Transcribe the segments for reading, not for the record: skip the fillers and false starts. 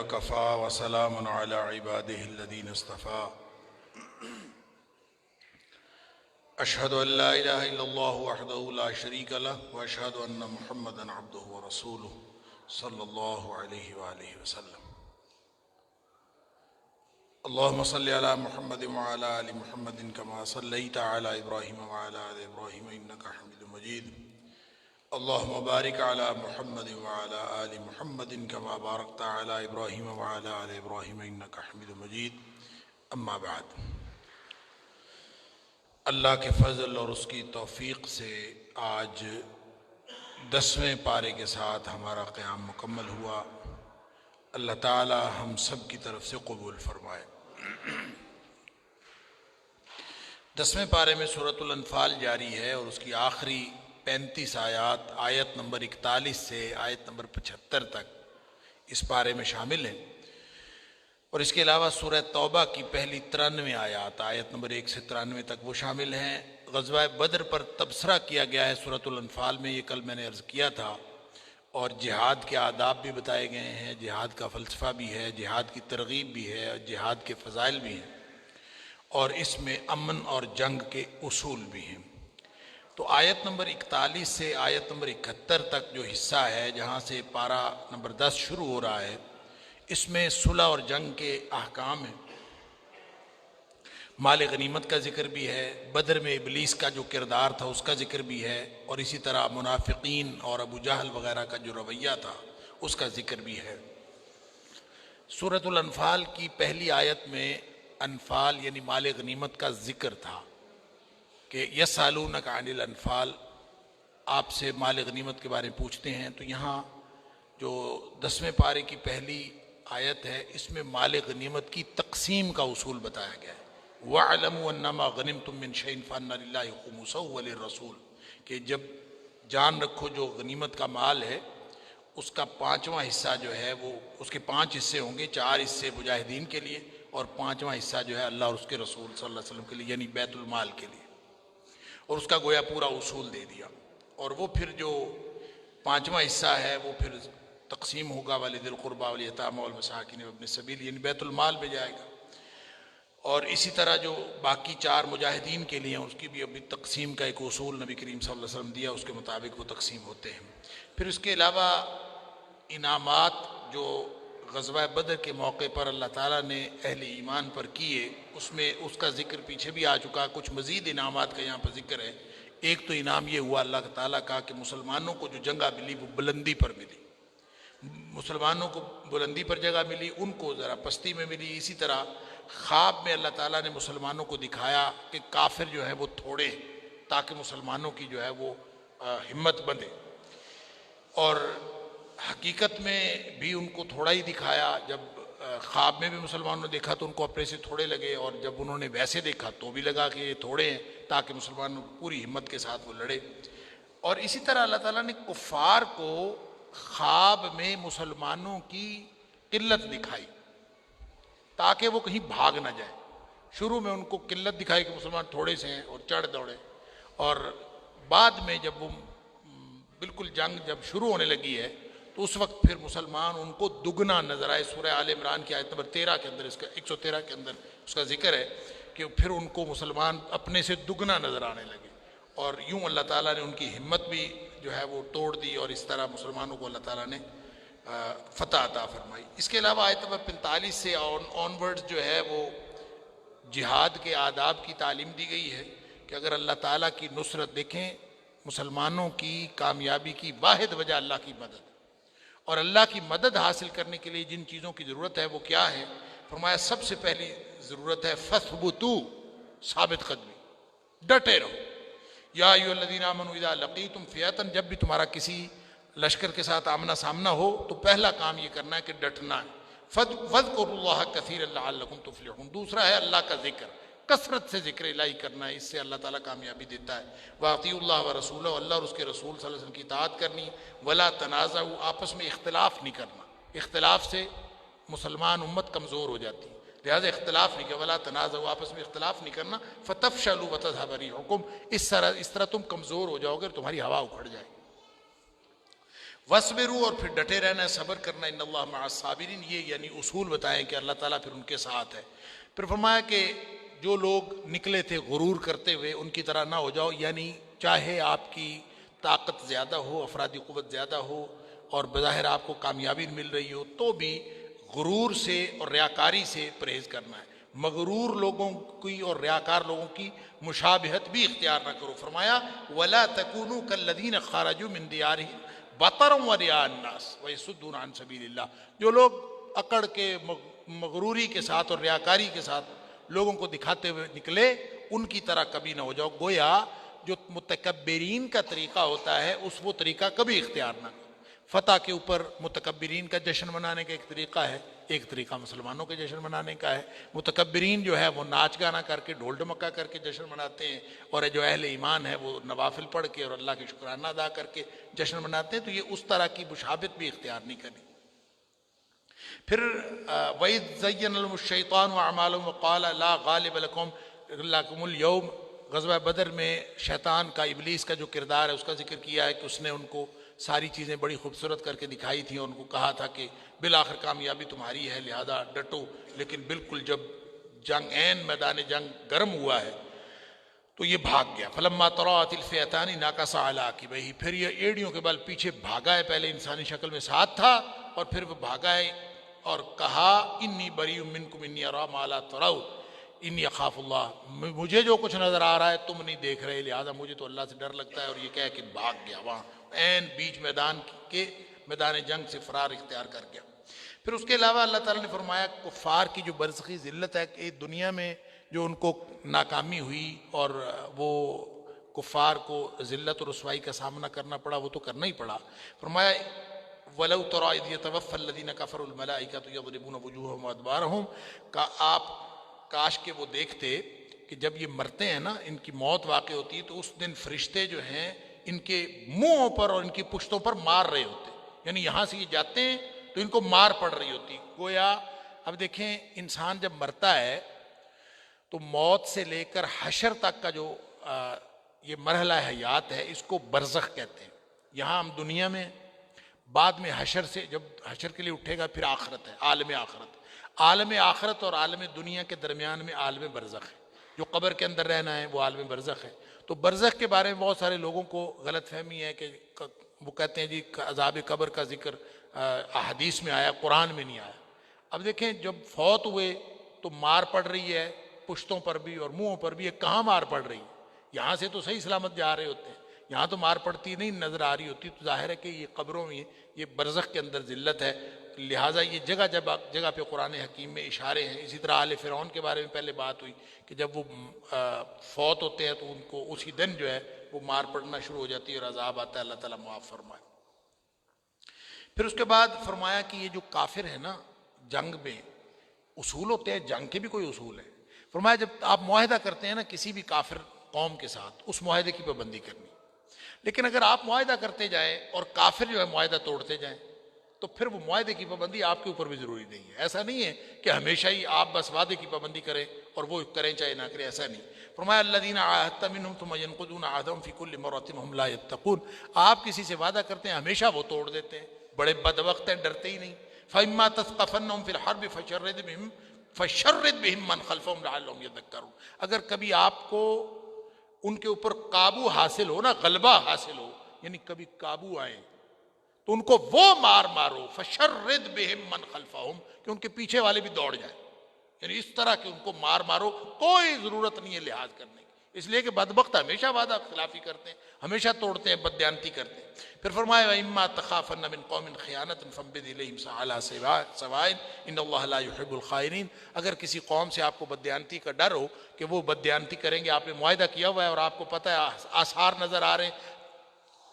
وكفى وسلام على عباده الذين اصطفى أشهد أن لا إله إلا الله وحده لا شريك له وأشهد أن محمدا عبده ورسوله صلى الله عليه وآله وسلم اللهم صل على محمد وعلى آل محمد كما صليت على إبراهيم وعلى آل إبراهيم إنك حميد مجيد اللهم بارك على محمد وعلى آل محمد كما باركت على إبراهيم وعلى آل إبراهيم إنك حميد مجيد اما بعد اللہ کے فضل اور اس کی توفیق سے آج 10ویں پارے کے ساتھ ہمارا قیام مکمل ہوا۔ اللہ تعالی ہم سب کی طرف سے قبول فرمائے۔ 10ویں پارے میں سورۃ الانفال جاری ہے اور اس کی آخری 35 آیات آیت نمبر 41 سے آیت نمبر 75 تک اس پارے میں شامل ہیں، اور اس کے علاوہ سورہ توبہ کی پہلی 93 آیات آیت نمبر 1 سے 93 تک وہ شامل ہیں۔ غزوہ بدر پر تبصرہ کیا گیا ہے سورۃ الانفال میں، یہ کل میں نے عرض کیا تھا، اور جہاد کے آداب بھی بتائے گئے ہیں، جہاد کا فلسفہ بھی ہے، جہاد کی ترغیب بھی ہے، اور جہاد کے فضائل بھی ہیں، اور اس میں امن اور جنگ کے اصول بھی ہیں۔ تو آیت نمبر 41 سے آیت نمبر 71 تک جو حصہ ہے، جہاں سے پارہ نمبر 10 شروع ہو رہا ہے، اس میں صلح اور جنگ کے احکام ہیں، مال غنیمت کا ذکر بھی ہے، بدر میں ابلیس کا جو کردار تھا اس کا ذکر بھی ہے، اور اسی طرح منافقین اور ابو جہل وغیرہ کا جو رویہ تھا اس کا ذکر بھی ہے۔ سورۃ الانفال کی پہلی آیت میں انفال یعنی مال غنیمت کا ذکر تھا کہ یسألونک عن الانفال، آپ سے مال غنیمت کے بارے میں پوچھتے ہیں۔ تو یہاں جو 10ویں پارے کی پہلی آیت ہے، اس میں مال غنیمت کی تقسیم کا اصول بتایا گیا ہے۔ وَاعْلَمُوا أَنَّمَا غَنِمْتُم مِّن شَيْءٍ فَأَنَّ لِلَّهِ خُمُسَهُ وَلِلرَّسُولِ، کہ جب جان رکھو جو غنیمت کا مال ہے اس کا 5واں حصہ جو ہے وہ اس کے 5 حصے ہوں گے، 4 حصے مجاہدین کے لیے اور 5واں حصہ جو ہے اللہ اور اس کے رسول صلی اللہ علیہ وسلم کے لیے، یعنی بیت المال کے لیے، اور اس کا گویا پورا اصول دے دیا۔ اور وہ پھر جو 5واں حصہ ہے وہ پھر تقسیم ہوگا وَلِذِي الْقُرْبَى وَالْيَتَامَى وَالْمَسَاكِينِ وَابْنِ السَّبِيلِ، یعنی بیت المال میں جائے گا۔ اور اسی طرح جو باقی 4 مجاہدین کے لیے ہیں اس کی بھی ابھی تقسیم کا ایک اصول نبی کریم صلی اللہ علیہ وسلم دیا، اس کے مطابق وہ تقسیم ہوتے ہیں۔ پھر اس کے علاوہ انعامات جو غزوہ بدر کے موقع پر اللہ تعالیٰ نے اہل ایمان پر کیے، اس میں اس کا ذکر پیچھے بھی آ چکا، کچھ مزید انعامات کا یہاں پر ذکر ہے۔ ایک تو انعام یہ ہوا اللہ تعالیٰ کا کہ مسلمانوں کو جو جگہ ملی وہ بلندی پر ملی، مسلمانوں کو بلندی پر جگہ ملی، ان کو ذرا پستی میں ملی۔ اسی طرح خواب میں اللہ تعالیٰ نے مسلمانوں کو دکھایا کہ کافر جو ہیں وہ تھوڑے ہیں، تاکہ مسلمانوں کی جو ہے وہ ہمت بندھے، اور حقیقت میں بھی ان کو تھوڑا ہی دکھایا۔ جب خواب میں بھی مسلمانوں نے دیکھا تو ان کو اپنے سے تھوڑے لگے، اور جب انہوں نے ویسے دیکھا تو بھی لگا کہ یہ تھوڑے ہیں، تاکہ مسلمانوں کو پوری ہمت کے ساتھ وہ لڑے۔ اور اسی طرح اللہ تعالیٰ نے کفار کو خواب میں مسلمانوں کی قلت دکھائی تاکہ وہ کہیں بھاگ نہ جائیں۔ شروع میں ان کو قلت دکھائی کہ مسلمان تھوڑے سے ہیں اور چڑھ دوڑے، اور بعد میں جب وہ بالکل جنگ جب شروع ہونے لگی ہے تو اس وقت پھر مسلمان ان کو دگنا نظر آئے۔ سورہ آل عمران کی آیت نمبر 13 کے اندر، اس کا 113 کے اندر اس کا ذکر ہے کہ پھر ان کو مسلمان اپنے سے دگنا نظر آنے لگے، اور یوں اللہ تعالیٰ نے ان کی ہمت بھی جو ہے وہ توڑ دی، اور اس طرح مسلمانوں کو اللہ تعالیٰ نے فتح عطا فرمائی۔ اس کے علاوہ آیت نمبر 45 سے آن ورڈ جو ہے وہ جہاد کے آداب کی تعلیم دی گئی ہے کہ اگر اللہ تعالیٰ کی نصرت، دیکھیں مسلمانوں کی کامیابی کی واحد وجہ اللہ کی مدد، اور اللہ کی مدد حاصل کرنے کے لیے جن چیزوں کی ضرورت ہے وہ کیا ہے؟ فرمایا سب سے پہلی ضرورت ہے فَثْبُتُوا، ثابت قدمی، ڈٹے رہو۔ یا ایھا الذین آمنوا اذا لقیتم فئۃ، جب بھی تمہارا کسی لشکر کے ساتھ آمنا سامنا ہو تو پہلا کام یہ کرنا ہے کہ ڈٹنا ہے۔ فاذکروا اللہ کثیرا لعلکم تفلحون، دوسرا ہے اللہ کا ذکر، کثرت سے ذکر الہی کرنا ہے، اس سے اللہ تعالیٰ کامیابی دیتا ہے۔ وَأَطِیعُوا اللَّهَ وَرَسُولَهُ، اللہ اور اس کے رسول صلی اللہ علیہ وسلم کی اطاعت کرنی۔ وَلَا تَنَازَعُوا، آپس میں اختلاف نہیں کرنا، اختلاف سے مسلمان امت کمزور ہو جاتی ہے، لہٰذا اختلاف نہیں کہ وَلَا تَنَازَعُوا، آپس میں اختلاف نہیں کرنا۔ فَتَفْشَلُوا وَتَذْهَبَ رِيحُكُمْ، اس طرح تم کمزور ہو جاؤ گے اور تمہاری ہوا اکھڑ جائے گی۔ وَاصْبِرُوا، اور پھر ڈٹے رہنا ہے، صبر کرنا، ان اللہ مع الصابرین، یہ یعنی اصول بتائیں کہ اللہ تعالیٰ پھر ان کے ساتھ ہے۔ پھر فرمایا کہ جو لوگ نکلے تھے غرور کرتے ہوئے ان کی طرح نہ ہو جاؤ، یعنی چاہے آپ کی طاقت زیادہ ہو، افرادی قوت زیادہ ہو اور بظاہر آپ کو کامیابی مل رہی ہو، تو بھی غرور سے اور ریاکاری سے پرہیز کرنا ہے۔ مغرور لوگوں کی اور ریاکار لوگوں کی مشابہت بھی اختیار نہ کرو۔ فرمایا وَلَا تَكُونُوا كَالَّذِينَ خَرَجُوا مِن دِيَارِهِمْ بَطَرًا وَرِئَاءَ النَّاسِ وَيَصُدُّونَ عَن سَبِيلِ اللَّهِ، جو لوگ اکڑ کے مغروری کے ساتھ اور ریاکاری کے ساتھ لوگوں کو دکھاتے ہوئے نکلے، ان کی طرح کبھی نہ ہو جاؤ۔ گویا جو متکبرین کا طریقہ ہوتا ہے اس وہ طریقہ کبھی اختیار نہ کرو۔ فتح کے اوپر متکبرین کا جشن منانے کا ایک طریقہ ہے، ایک طریقہ مسلمانوں کے جشن منانے کا ہے۔ متکبرین جو ہے وہ ناچ گانا کر کے، ڈھول ڈمکا کر کے جشن مناتے ہیں، اور جو اہل ایمان ہے وہ نوافل پڑھ کے اور اللہ کے شکرانہ ادا کر کے جشن مناتے ہیں۔ تو یہ اس طرح کی مشابہت بھی اختیار نہیں کرنی۔ پھر وَإِذْ زَيَّنَ لَهُمُ الشَّيْطَانُ أَعْمَالَهُمْ وَقَالَ لَا غَالِبَ لَكُمُ الْيَوْمَ، غزوہ بدر میں شیطان کا، ابلیس کا جو کردار ہے اس کا ذکر کیا ہے کہ اس نے ان کو ساری چیزیں بڑی خوبصورت کر کے دکھائی تھیں، اور ان کو کہا تھا کہ بالآخر کامیابی تمہاری ہے، لہذا ڈٹو۔ لیکن بالکل جب جنگ، عین میدان جنگ گرم ہوا ہے تو یہ بھاگ گیا۔ فلما تراءت الفئتان ناکص علی عقبیہ، پھر یہ ایڑیوں کے بل پیچھے بھاگا ہے، پہلے انسانی شکل میں ساتھ تھا اور پھر وہ بھاگا ہے اور کہا انی بریء منکم انی اری ما لا ترون انی اخاف اللہ، مجھے جو کچھ نظر آ رہا ہے تم نہیں دیکھ رہے، لہذا مجھے تو اللہ سے ڈر لگتا ہے۔ اور یہ کہہ کہ بھاگ گیا، وہاں عین بیچ میدان کے میدان جنگ سے فرار اختیار کر گیا۔ پھر اس کے علاوہ اللہ تعالیٰ نے فرمایا کفار کی جو برزخی ذلت ہے کہ دنیا میں جو ان کو ناکامی ہوئی اور وہ کفار کو ذلت اور رسوائی کا سامنا کرنا پڑا، وہ تو کرنا ہی پڑا۔ فرمایا وَلَوْ تَرَىٰ إِذْ يَتَوَفَّى الَّذِينَ كَفَرُوا الْمَلَائِكَةُ يَضْرِبُونَ وُجُوهَهُمْ وَأَدْبَارَهُمْ، کہ آپ کاش کہ وہ دیکھتے کہ جب یہ مرتے ہیں نا، ان کی موت واقع ہوتی ہے، تو اس دن فرشتے جو ہیں ان کے منہوں پر اور ان کی پشتوں پر مار رہے ہوتے، یعنی یہاں سے یہ جاتے ہیں تو ان کو مار پڑ رہی ہوتی۔ گویا اب دیکھیں انسان جب مرتا ہے تو موت سے لے کر حشر تک کا جو یہ مرحلہ حیات ہے اس کو برزخ کہتے ہیں۔ یہاں ہم دنیا میں، بعد میں حشر سے، جب حشر کے لیے اٹھے گا پھر آخرت ہے، عالم آخرت۔ عالم آخرت اور عالم دنیا کے درمیان میں عالم برزخ ہے، جو قبر کے اندر رہنا ہے وہ عالم برزخ ہے۔ تو برزخ کے بارے میں بہت سارے لوگوں کو غلط فہمی ہے کہ وہ کہتے ہیں جی عذاب قبر کا ذکر احادیث میں آیا، قرآن میں نہیں آیا۔ اب دیکھیں جب فوت ہوئے تو مار پڑ رہی ہے پشتوں پر بھی اور منہوں پر بھی، کہاں مار پڑ رہی ہے؟ یہاں سے تو صحیح سلامت جا رہے ہوتے ہیں، یہاں تو مار پڑتی نہیں نظر آ رہی ہوتی۔ تو ظاہر ہے کہ یہ قبروں میں، یہ برزخ کے اندر ذلت ہے، لہٰذا یہ جگہ پہ قرآن حکیم میں اشارے ہیں۔ اسی طرح آل فرعون کے بارے میں پہلے بات ہوئی کہ جب وہ فوت ہوتے ہیں تو ان کو اسی دن جو ہے وہ مار پڑنا شروع ہو جاتی ہے اور عذاب آتا ہے، اللہ تعالیٰ معاف فرمائے۔ پھر اس کے بعد فرمایا کہ یہ جو کافر ہے نا، جنگ میں اصول ہوتے ہیں، جنگ کے بھی کوئی اصول ہے۔ فرمایا جب آپ معاہدہ کرتے ہیں نا کسی بھی کافر قوم کے ساتھ، اس معاہدے کی پابندی کرنی۔ لیکن اگر آپ معاہدہ کرتے جائیں اور کافر جو ہے معاہدہ توڑتے جائیں تو پھر وہ معاہدے کی پابندی آپ کے اوپر بھی ضروری نہیں ہے۔ ایسا نہیں ہے کہ ہمیشہ ہی آپ بس وعدے کی پابندی کریں اور وہ کریں چاہے نہ کریں، ایسا نہیں۔ فرمایا الذین عاہدت منہم ثم ینقضون عہدہم فی کل مرۃ وہم لا یتقون، آپ کسی سے وعدہ کرتے ہیں ہمیشہ وہ توڑ دیتے ہیں، بڑے بدبخت ہیں، ڈرتے ہی نہیں۔ فإما تثقفنہم فی الحرب فشرد بہم من خلفہم لعلہم یذکرون، اگر کبھی آپ کو ان کے اوپر قابو حاصل ہو نا، غلبہ حاصل ہو، یعنی کبھی قابو آئے تو ان کو وہ مارو، فشرد بہم من خلفہم، کہ ان کے پیچھے والے بھی دوڑ جائیں، یعنی اس طرح کہ ان کو مارو، کوئی ضرورت نہیں ہے لحاظ کرنے کی، اس لیے کہ بدبخت ہمیشہ وعدہ خلافی کرتے ہیں، ہمیشہ توڑتے ہیں، بددیانتی کرتے ہیں۔ پھر فرمایا وَإِمَّا تَخَافَنَّ مِن قَوْمٍ خِيَانَةً فَانبِذْ إِلَيْهِمْ عَلَىٰ سَوَاءٍ إِنَّ اللَّهَ لَا يُحِبُّ الْخَائِنِينَ، اگر کسی قوم سے آپ کو بددیانتی کا ڈر ہو کہ وہ بددیانتی کریں گے، آپ نے معاہدہ کیا ہوا ہے اور آپ کو پتہ ہے، آثار نظر آ رہے ہیں،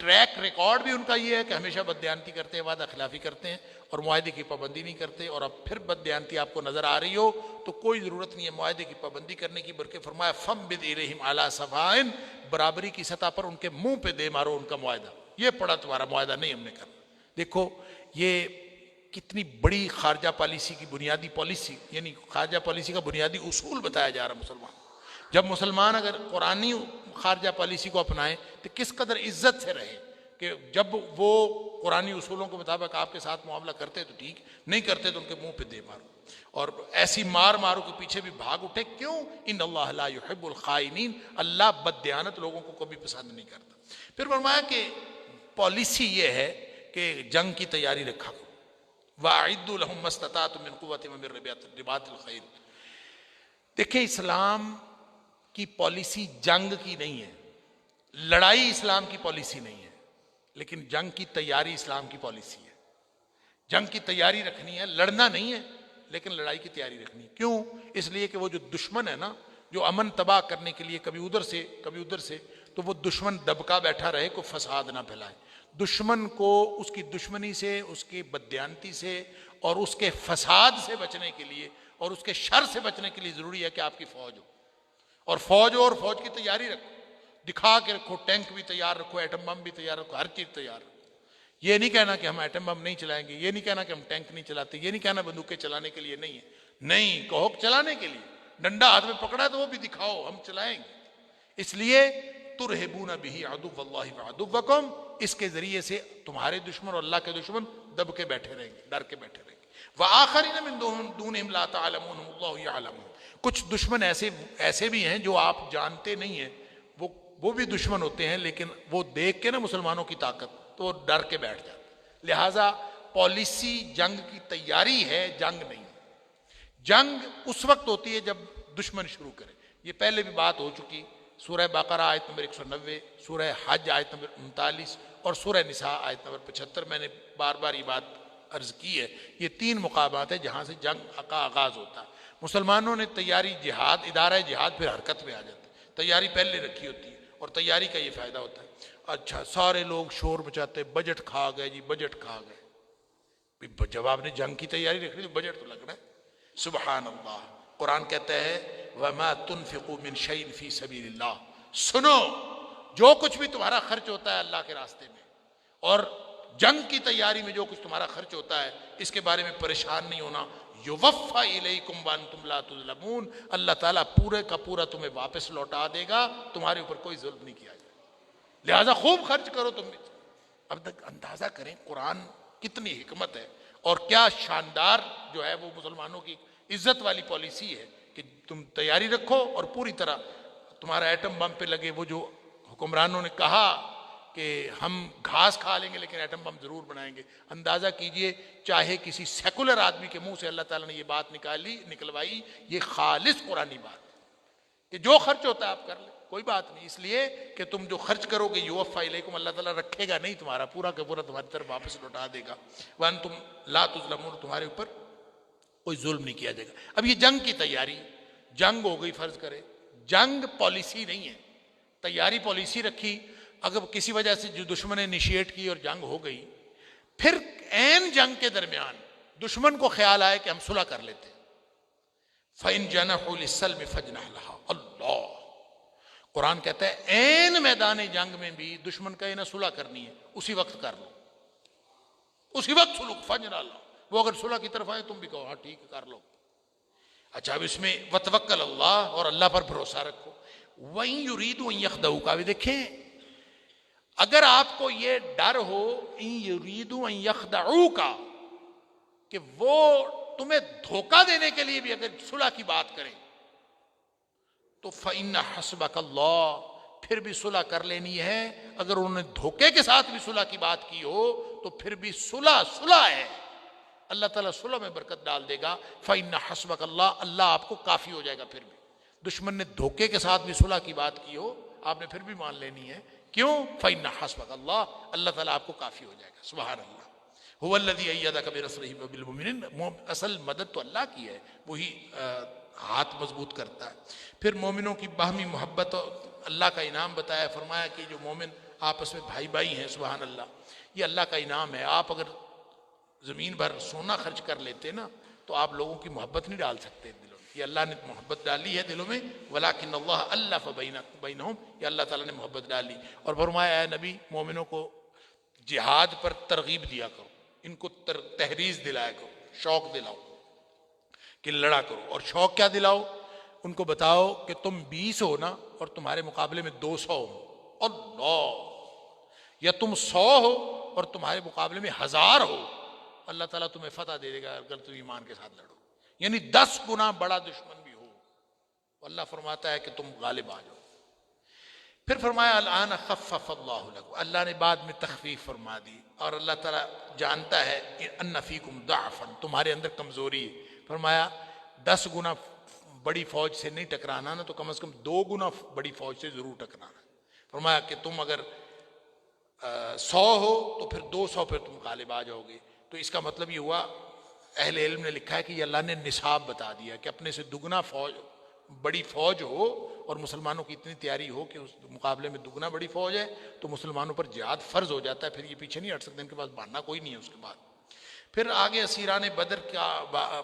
ٹریک ریکارڈ بھی ان کا یہ ہے کہ ہمیشہ بددیانتی کرتے ہیں، وعدہ خلافی کرتے ہیں اور معاہدے کی پابندی نہیں کرتے، اور اب پھر بددیانتی آپ کو نظر آ رہی ہو تو کوئی ضرورت نہیں ہے معاہدے کی پابندی کرنے کی، بلکہ فرمایا فَانبِذْ إِلَيْهِمْ عَلَىٰ سَوَاءٍ، برابری کی سطح پر ان کے منہ پہ دے مارو ان کا معاہدہ، یہ پڑا تمہارا معاہدہ نہیں ہم نے کرنا۔ دیکھو یہ کتنی بڑی خارجہ پالیسی کی بنیادی پالیسی، یعنی خارجہ پالیسی کا بنیادی اصول بتایا جا رہا ہے مسلمان۔ جب مسلمان اگر قرآنی خارجہ پالیسی کو اپنائیں تو کس قدر عزت سے رہے، کہ جب وہ قرآنی اصولوں کے مطابق آپ کے ساتھ معاملہ کرتے تو ٹھیک، نہیں کرتے تو ان کے منہ پہ دے مارو، اور ایسی مار مارو کہ پیچھے بھی بھاگ اٹھے. کیوں؟ ان اللہ لا يحب الخائنین، اللہ بددیانت لوگوں کو کبھی پسند نہیں کرتا. پھر فرمایا کہ پالیسی یہ ہے کہ جنگ کی تیاری رکھا کرو. وَأَعِدُّوا لَهُم مَّا اسْتَطَعْتُم مِّن قُوَّةٍ وَمِن رِّبَاطِ الْخَيْلِ. دیکھیں اسلام کی پالیسی جنگ کی نہیں ہے، لڑائی اسلام کی پالیسی نہیں ہے، لیکن جنگ کی تیاری اسلام کی پالیسی ہے. جنگ کی تیاری رکھنی ہے، لڑنا نہیں ہے لیکن لڑائی کی تیاری رکھنی ہے. کیوں؟ اس لیے کہ وہ جو دشمن ہے نا، جو امن تباہ کرنے کے لیے کبھی ادھر سے کبھی ادھر سے، تو وہ دشمن دبکا بیٹھا رہے، کوئی فساد نہ پھیلائے. دشمن کو اس کی دشمنی سے، اس کی بددیانتی سے اور اس کے فساد سے بچنے کے لیے اور اس کے شر سے بچنے کے لیے ضروری ہے کہ آپ کی فوج ہو، اور فوج ہو اور فوج کی تیاری رکھو، دکھا کے رکھو. ٹینک بھی تیار رکھو، ایٹم بم بھی تیار رکھو، ہر چیز تیار رکھو. یہ نہیں کہنا کہ ہم ایٹم بم نہیں چلائیں گے، یہ نہیں کہنا کہ ہم ٹینک نہیں چلاتے، یہ نہیں کہنا بندوقیں چلانے کے لیے نہیں ہے. نہیں، کہو چلانے کے لیے، ڈنڈا ہاتھ میں پکڑا تو وہ بھی دکھاؤ، ہم چلائیں گے. اس لیے ترہبون بہ عدو اللہ وعدوکم، اس کے ذریعے سے تمہارے دشمن اور اللہ کے دشمن دب کے بیٹھے رہیں گے، ڈر کے بیٹھے رہیں گے. وآخرین من دونہم لا تعلمونہم اللہ یعلمون. کچھ دشمن ایسے بھی ہیں جو آپ جانتے نہیں ہیں، وہ بھی دشمن ہوتے ہیں، لیکن وہ دیکھ کے نا مسلمانوں کی طاقت تو وہ ڈر کے بیٹھ جاتے. لہٰذا پالیسی جنگ کی تیاری ہے، جنگ نہیں. جنگ اس وقت ہوتی ہے جب دشمن شروع کرے. یہ پہلے بھی بات ہو چکی. سورہ بقرہ آیت نمبر 190، سورہ حج آیت نمبر 39 اور سورہ نساء آیت نمبر 75. میں نے بار بار یہ بات عرض کی ہے. یہ 3 مقامات ہیں جہاں سے جنگ کا آغاز ہوتا ہے. مسلمانوں نے تیاری جہاد، ادارہ جہاد پھر حرکت میں آ جاتا ہے. تیاری پہلے رکھی ہوتی ہے اور تیاری کا یہ فائدہ ہوتا ہے. اچھا، سارے لوگ شور مچاتے، بجٹ کھا گئے جی، بجٹ کھا گئے. جب آپ نے جنگ کی تیاری رکھ لی تو بجٹ تو لگنا ہے. سبحان اللہ. قرآن کہتا ہے وَمَا تُنْفِقُوا مِنْ شَيْءٍ فِي سَبِيلِ اللَّهِ. سنو، جو کچھ بھی تمہارا خرچ ہوتا ہے اللہ کے راستے میں اور جنگ کی تیاری میں جو کچھ تمہارا خرچ ہوتا ہے، اس کے بارے میں پریشان نہیں ہونا. یوفا الیکم وانتم لا تظلمون. اللہ تعالیٰ پورے کا پورا تمہیں واپس لوٹا دے گا، تمہارے اوپر کوئی ظلم نہیں کیا جائے. لہٰذا خوب خرچ کرو. تم اب تک اندازہ کریں قرآن کتنی حکمت ہے اور کیا شاندار جو ہے وہ مسلمانوں کی عزت والی پالیسی ہے کہ تم تیاری رکھو اور پوری طرح تمہارا ایٹم بم پہ لگے. وہ جو حکمرانوں نے کہا کہ ہم گھاس کھا لیں گے لیکن ایٹم بم ضرور بنائیں گے. اندازہ کیجئے چاہے کسی سیکولر آدمی کے منہ سے اللہ تعالیٰ نے یہ بات نکلوائی. یہ خالص قرآنی بات کہ جو خرچ ہوتا ہے آپ کر لیں، کوئی بات نہیں. اس لیے کہ تم جو خرچ کرو گے یوفا الیکم، اللہ تعالیٰ رکھے گا نہیں، تمہارا پورا کا پورا تمہاری طرف واپس لوٹا دے گا. وانتم لا تظلمون، تمہارے اوپر کوئی ظلم نہیں کیا جائے گا. اب یہ جنگ کی تیاری، جنگ ہو گئی فرض کرے. جنگ پالیسی نہیں ہے، تیاری پالیسی رکھی. اگر کسی وجہ سے جو دشمن نے انیشیٹ کی اور جنگ ہو گئی، پھر عین جنگ کے درمیان دشمن کو خیال آئے کہ ہم صلح کر لیتے ہیں. فَإِن جَنَحُوا لِلسَّلْمِ فَاجْنَحْ لَهَا. اللہ قرآن کہتا ہے عین میدان جنگ میں بھی دشمن کا انہیں صلح کرنی ہے، اسی وقت کر لو، اسی وقت صلح. فَاجْنَحْ لَهَا. وہ اگر صلح کی طرف آئے تم بھی کہو ہاں ٹھیک ہے کر لو. اچھا، اب اس میں وَتَوَكَّلَ اللَّهُ، اور اللہ پر بھروسہ رکھو. وَإِن يُرِيدُوا أَن يَخْدَعُوكَ. دیکھیں اگر آپ کو یہ ڈر ہو ان یریدوا ان یخدعوک کہ وہ تمہیں دھوکہ دینے کے لیے بھی اگر صلح کی بات کریں تو فإن حسبک اللہ، پھر بھی صلح کر لینی ہے. اگر انہوں نے دھوکے کے ساتھ بھی صلح کی بات کی ہو تو پھر بھی صلح ہے. اللہ تعالیٰ صلح میں برکت ڈال دے گا. فإن حسبک اللہ، اللہ آپ کو کافی ہو جائے گا. پھر بھی دشمن نے دھوکے کے ساتھ بھی صلح کی بات کی ہو، آپ نے پھر بھی مان لینی ہے. کیوں؟ فإن حسبک اللہ، اللہ تعالیٰ آپ کو کافی ہو جائے گا. سبحان اللہ. هو الذی ایدک بنصرہ وبالمؤمنین. اصل مدد تو اللہ کی ہے، وہی ہاتھ مضبوط کرتا ہے. پھر مومنوں کی باہمی محبت اللہ کا انعام بتایا. فرمایا کہ جو مومن آپس میں بھائی بھائی ہیں، سبحان اللہ، یہ اللہ کا انعام ہے. آپ اگر زمین بھر سونا خرچ کر لیتے نا تو آپ لوگوں کی محبت نہیں ڈال سکتے دلوں میں. یہ اللہ نے محبت ڈالی ہے دلوں میں. ولیکن اللہ الف بینہم، یہ اللہ تعالیٰ نے محبت ڈالی. اور فرمایا اے نبی مومنوں کو جہاد پر ترغیب دیا کرو، ان کو تحریض دلایا کرو، شوق دلاؤ کہ لڑا کرو. اور شوق کیا دلاؤ؟ ان کو بتاؤ کہ تم 20 ہو نا اور تمہارے مقابلے میں 200 ہو. اللہ، یا تم 100 ہو اور تمہارے مقابلے میں 1000 ہو، اللہ تعالیٰ تمہیں فتح دے دے گا اگر تم ایمان کے ساتھ لڑو، یعنی 10 گنا بڑا دشمن بھی ہو، اللہ فرماتا ہے کہ تم غالب آ جاؤ۔ پھر فرمایا الآن خفف اللہ لکم، اللہ نے بعد میں تخفیف فرما دی، اور اللہ تعالیٰ جانتا ہے کہ ان فیکم ضعفا، تمہارے اندر کمزوری ہے۔ فرمایا 10 گنا بڑی فوج سے نہیں ٹکرانا نا، تو کم از کم 2 گنا بڑی فوج سے ضرور ٹکرانا۔ فرمایا کہ تم اگر 100 ہو تو پھر 200 پہ تم غالب آ جاؤ گے۔ تو اس کا مطلب یہ ہوا، اہل علم نے لکھا ہے کہ یہ اللہ نے نصاب بتا دیا کہ اپنے سے دگنا فوج، بڑی فوج ہو اور مسلمانوں کی اتنی تیاری ہو کہ اس مقابلے میں دگنا بڑی فوج ہے تو مسلمانوں پر جہاد فرض ہو جاتا ہے، پھر یہ پیچھے نہیں ہٹ سکتے، ان کے پاس بہانا کوئی نہیں ہے اس کے بعد۔ پھر آگے اسیران بدر کا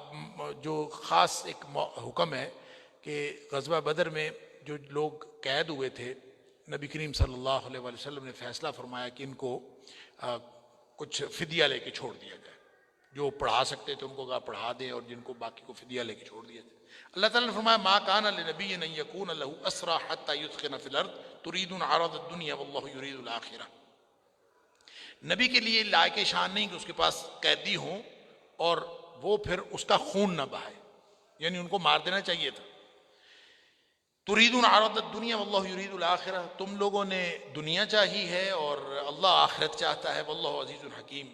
جو خاص ایک حکم ہے کہ غزوہ بدر میں جو لوگ قید ہوئے تھے، نبی کریم صلی اللہ علیہ وسلم نے فیصلہ فرمایا کہ ان کو کچھ فدیہ لے کے چھوڑ دیا جائے، جو پڑھا سکتے تھے ان کو کہا پڑھا دیں، اور جن کو باقی کو فدیہ لے کے چھوڑ دیا جائے۔ اللہ تعالیٰ نے فرمایا ما کان لنبی ان یکون له اسرى حتى یثخن فی الارض تريدون عرض الدنیا واللہ یرید الاخرہ، نبی کے لیے لائق شان نہیں کہ اس کے پاس قیدی ہوں اور وہ پھر اس کا خون نہ بہائے، یعنی ان کو مار دینا چاہیے تھا۔ تريدون عرض الدنیا واللہ یرید الاخرہ، تم لوگوں نے دنیا چاہی ہے اور اللہ آخرت چاہتا ہے، واللہ عزیز الحکیم،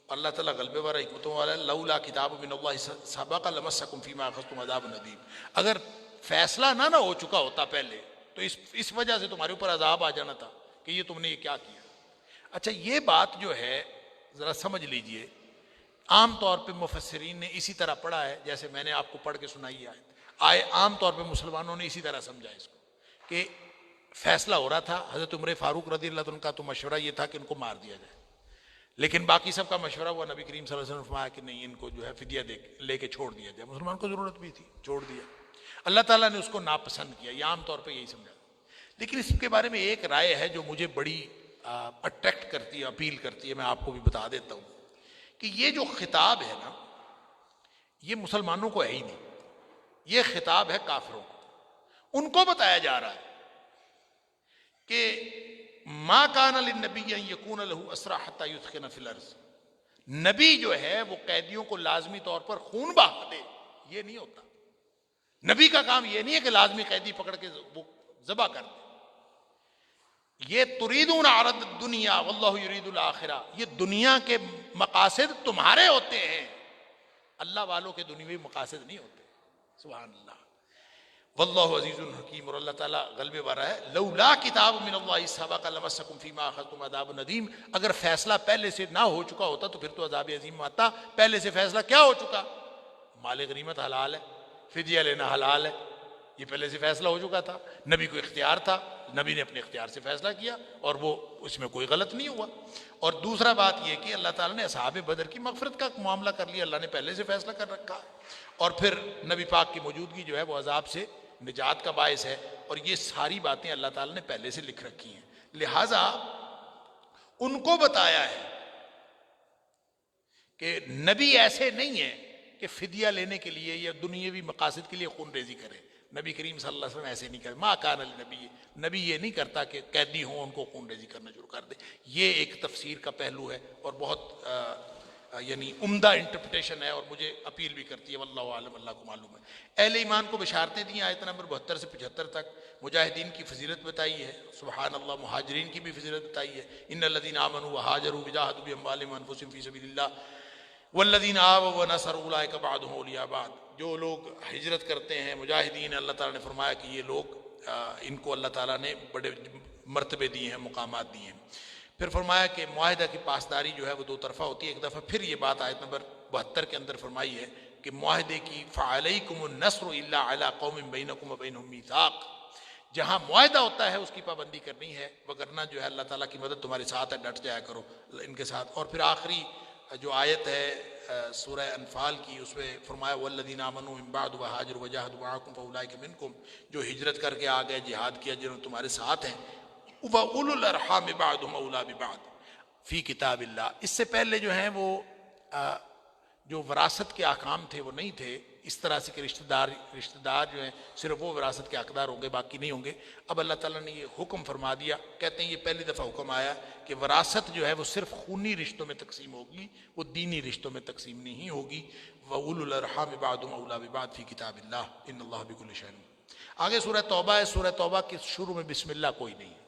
اللہ تعالیٰ غلبے والا حکمتوں والا ہے۔ لولا کتاب من اللہ سبق لمسکم فیما اخذتم عذاب ندیم، اگر فیصلہ نہ ہو چکا ہوتا پہلے تو اس وجہ سے تمہارے اوپر عذاب آ جانا تھا کہ یہ تم نے یہ کیا کیا۔ اچھا یہ بات جو ہے ذرا سمجھ لیجئے، عام طور پہ مفسرین نے اسی طرح پڑھا ہے جیسے میں نے آپ کو پڑھ کے سنائی ہے، عام طور پہ مسلمانوں نے اسی طرح سمجھا اس کو کہ فیصلہ ہو رہا تھا، حضرت عمر فاروق رضی اللہ عنہ کا تو مشورہ یہ تھا کہ ان کو مار دیا جائے، لیکن باقی سب کا مشورہ ہوا، نبی کریم صلی اللہ علیہ وسلم نے فرمایا کہ نہیں، ان کو جو ہے فدیہ لے کے چھوڑ دیا جائے، مسلمان کو ضرورت بھی تھی، چھوڑ دیا۔ اللہ تعالیٰ نے اس کو ناپسند کیا، یہ عام طور پہ یہی سمجھا۔ لیکن اس کے بارے میں ایک رائے ہے جو مجھے بڑی اٹریکٹ کرتی ہے، اپیل کرتی ہے، میں آپ کو بھی بتا دیتا ہوں کہ یہ جو خطاب ہے نا، یہ مسلمانوں کو ہے ہی نہیں، یہ خطاب ہے کافروں کو۔ ان کو بتایا جا رہا ہے کہ ما کان للنبی ان یکون له اسرى حتى یثخن فی الارض، نبی جو ہے وہ قیدیوں کو لازمی طور پر خون بہا دے، یہ نہیں ہوتا۔ نبی کا کام یہ نہیں ہے کہ لازمی قیدی پکڑ کے وہ ذبح کر دے۔ یہ تریدون عرض الدنیا واللہ یرید الاخرہ، یہ دنیا کے مقاصد تمہارے ہوتے ہیں، اللہ والوں کے دنیاوی مقاصد نہیں ہوتے۔ سبحان اللہ، واللہ عزیز الحکیم، اور اللہ تعالیٰ غلبے والا ہے۔ لولا کتاب من اللہ سبق لمسکم فیما اخذتم عذاب ندیم، اگر فیصلہ پہلے سے نہ ہو چکا ہوتا تو پھر تو عذاب عظیم آتا۔ پہلے سے فیصلہ کیا ہو چکا؟ مال غنیمت حلال ہے، فدیہ لینا حلال ہے، یہ پہلے سے فیصلہ ہو چکا تھا، نبی کو اختیار تھا، نبی نے اپنے اختیار سے فیصلہ کیا اور وہ اس میں کوئی غلط نہیں ہوا۔ اور دوسرا بات یہ کہ اللہ تعالیٰ نے اصحاب بدر کی مغفرت کا معاملہ کر لیا، اللہ نے پہلے سے فیصلہ کر رکھا ہے، اور پھر نبی پاک کی موجودگی جو ہے وہ عذاب سے نجات کا باعث ہے، اور یہ ساری باتیں اللہ تعالیٰ نے پہلے سے لکھ رکھی ہیں، لہٰذا ان کو بتایا ہے کہ نبی ایسے نہیں ہے کہ فدیہ لینے کے لیے یا دنیاوی مقاصد کے لیے خون ریزی کرے، نبی کریم صلی اللہ علیہ وسلم ایسے نہیں کرے۔ ما کان للنبی، نبی یہ نہیں کرتا کہ قیدی ہوں ان کو خون ریزی کرنا شروع کر دے۔ یہ ایک تفسیر کا پہلو ہے اور بہت یعنی عمدہ انٹرپریٹیشن ہے، اور مجھے اپیل بھی کرتی ہے، واللہ عالم، اللہ کو معلوم ہے۔ اہل ایمان کو بشارتیں دی، آیت نمبر 72 سے 75 تک، مجاہدین کی فضیلت بتائی ہے، سبحان اللہ، مہاجرین کی بھی فضیلت بتائی ہے، ان الذین آمنوا وہاجروا وجاہدوا باموالہم وانفسہم فی سبیل اللہ والذین آووا ونصروا اولئک بعضهم اولیاء بعض، جو لوگ ہجرت کرتے ہیں مجاہدین، اللہ تعالیٰ نے فرمایا کہ یہ لوگ ان کو اللہ تعالیٰ نے بڑے مرتبے دیے ہیں، مقامات دیے ہیں۔ پھر فرمایا کہ معاہدہ کی پاسداری جو ہے وہ 2 طرفہ ہوتی ہے۔ ایک دفعہ پھر یہ بات آیت نمبر 72 کے اندر فرمائی ہے کہ معاہدے کی فعلیکم النصر الا علی قوم بینکم وبینہم میثاق، جہاں معاہدہ ہوتا ہے اس کی پابندی کرنی ہے، وگرنہ جو ہے اللہ تعالیٰ کی مدد تمہارے ساتھ ہے، ڈٹ جایا کرو ان کے ساتھ۔ اور پھر آخری جو آیت ہے سورہ انفال کی، اس میں فرمایا والذین آمنوا من بعد وہاجروا وجاہدوا معکم فاولئک منکم، جو ہجرت کر کے آ گئے، جہاد کیا، جنہوں تمہارے ساتھ ہیں، وَأُولُو الْأَرْحَامِ بَعْضُهُمْ أَوْلَىٰ بِبَعْضٍ فِي کتاب اللہ، اس سے پہلے جو ہیں وہ جو وراثت کے احکام تھے وہ نہیں تھے اس طرح سے کہ رشتہ دار جو ہیں صرف وہ وراثت کے حقدار ہوں گے، باقی نہیں ہوں گے. اب اللہ تعالیٰ نے یہ حکم فرما دیا. کہتے ہیں یہ پہلی دفعہ حکم آیا کہ وراثت جو ہے وہ صرف خونی رشتوں میں تقسیم ہوگی، وہ دینی رشتوں میں تقسیم نہیں ہوگی. وَأُولُو الْأَرْحَامِ بَعْضُهُمْ أَوْلَىٰ بِبَعْضٍ فِي كِتَابِ اللَّهِ إِنَّ اللَّهَ بِكُلِّ شَيْءٍ. آگے سورہ توبہ ہے. سورہ توبہ کے شروع میں بسم اللہ کوئی نہیں ہے.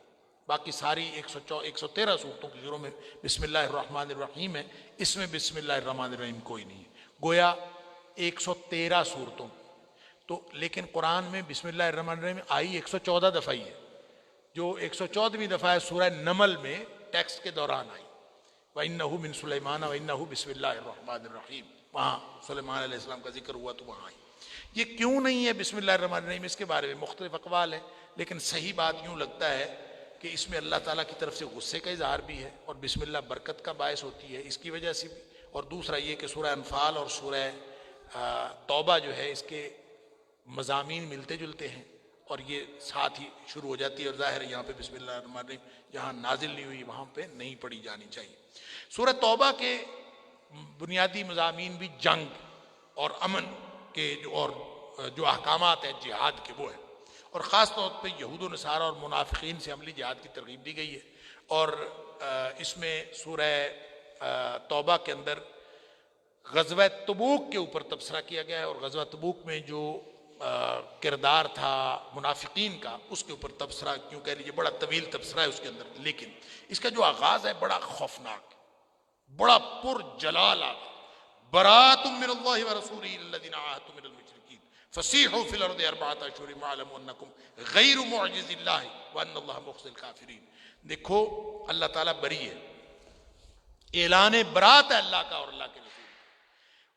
باقی ساری 113 صورتوں کے شروع میں بسم اللہ الرحمن الرحیم ہے، اس میں بسم اللہ الرحمن الرحیم کوئی نہیں ہے. گویا 113 صورتوں تو، لیکن قرآن میں بسم اللہ الرحمن الرحیم آئی 114 دفعہ ہی ہے، جو 114ویں دفعہ ہے سورہ نمل میں ٹیکسٹ کے دوران آئی. وَإِنَّهُ مِن سُلَيْمَانَ وَإِنَّهُ بسم اللہ الرحمن الرحیم، وہاں سلیمان علیہ السلام کا ذکر ہوا تو وہاں آئی. یہ کیوں نہیں ہے بسم اللہ الرحمن الرحیم، اس کے بارے میں مختلف اقوال ہیں، لیکن صحیح بات یوں لگتا ہے کہ اس میں اللہ تعالیٰ کی طرف سے غصے کا اظہار بھی ہے، اور بسم اللہ برکت کا باعث ہوتی ہے اس کی وجہ سے بھی. اور دوسرا یہ کہ سورہ انفال اور سورہ توبہ جو ہے اس کے مضامین ملتے جلتے ہیں، اور یہ ساتھ ہی شروع ہو جاتی ہے. اور ظاہر ہے یہاں پہ بسم اللہ الرحمن الرحیم جہاں نازل نہیں ہوئی وہاں پہ نہیں پڑھی جانی چاہیے. سورہ توبہ کے بنیادی مضامین بھی جنگ اور امن کے جو احکامات ہیں جہاد کے وہ ہیں، اور خاص طور پہ یہود و نصارہ اور منافقین سے عملی جہاد کی ترغیب دی گئی ہے. اور اس میں سورہ توبہ کے اندر غزوہ تبوک کے اوپر تبصرہ کیا گیا ہے، اور غزوہ تبوک میں جو کردار تھا منافقین کا اس کے اوپر تبصرہ، کیوں کہہ لیجیے بڑا طویل تبصرہ ہے اس کے اندر. لیکن اس کا جو آغاز ہے بڑا خوفناک، بڑا پر جلال آغاز. براۃ من اللہ ورسولہ الذین عاہدتم من المشرکین فسیحوا فی الارض اربعۃ اشہر واعلموا انکم غیر معجز اللہ وان اللہ مخزی الکافرین. دیکھو اللہ تعالیٰ بری ہے، اعلان برات ہے اللہ کا اور اللہ کے رسول.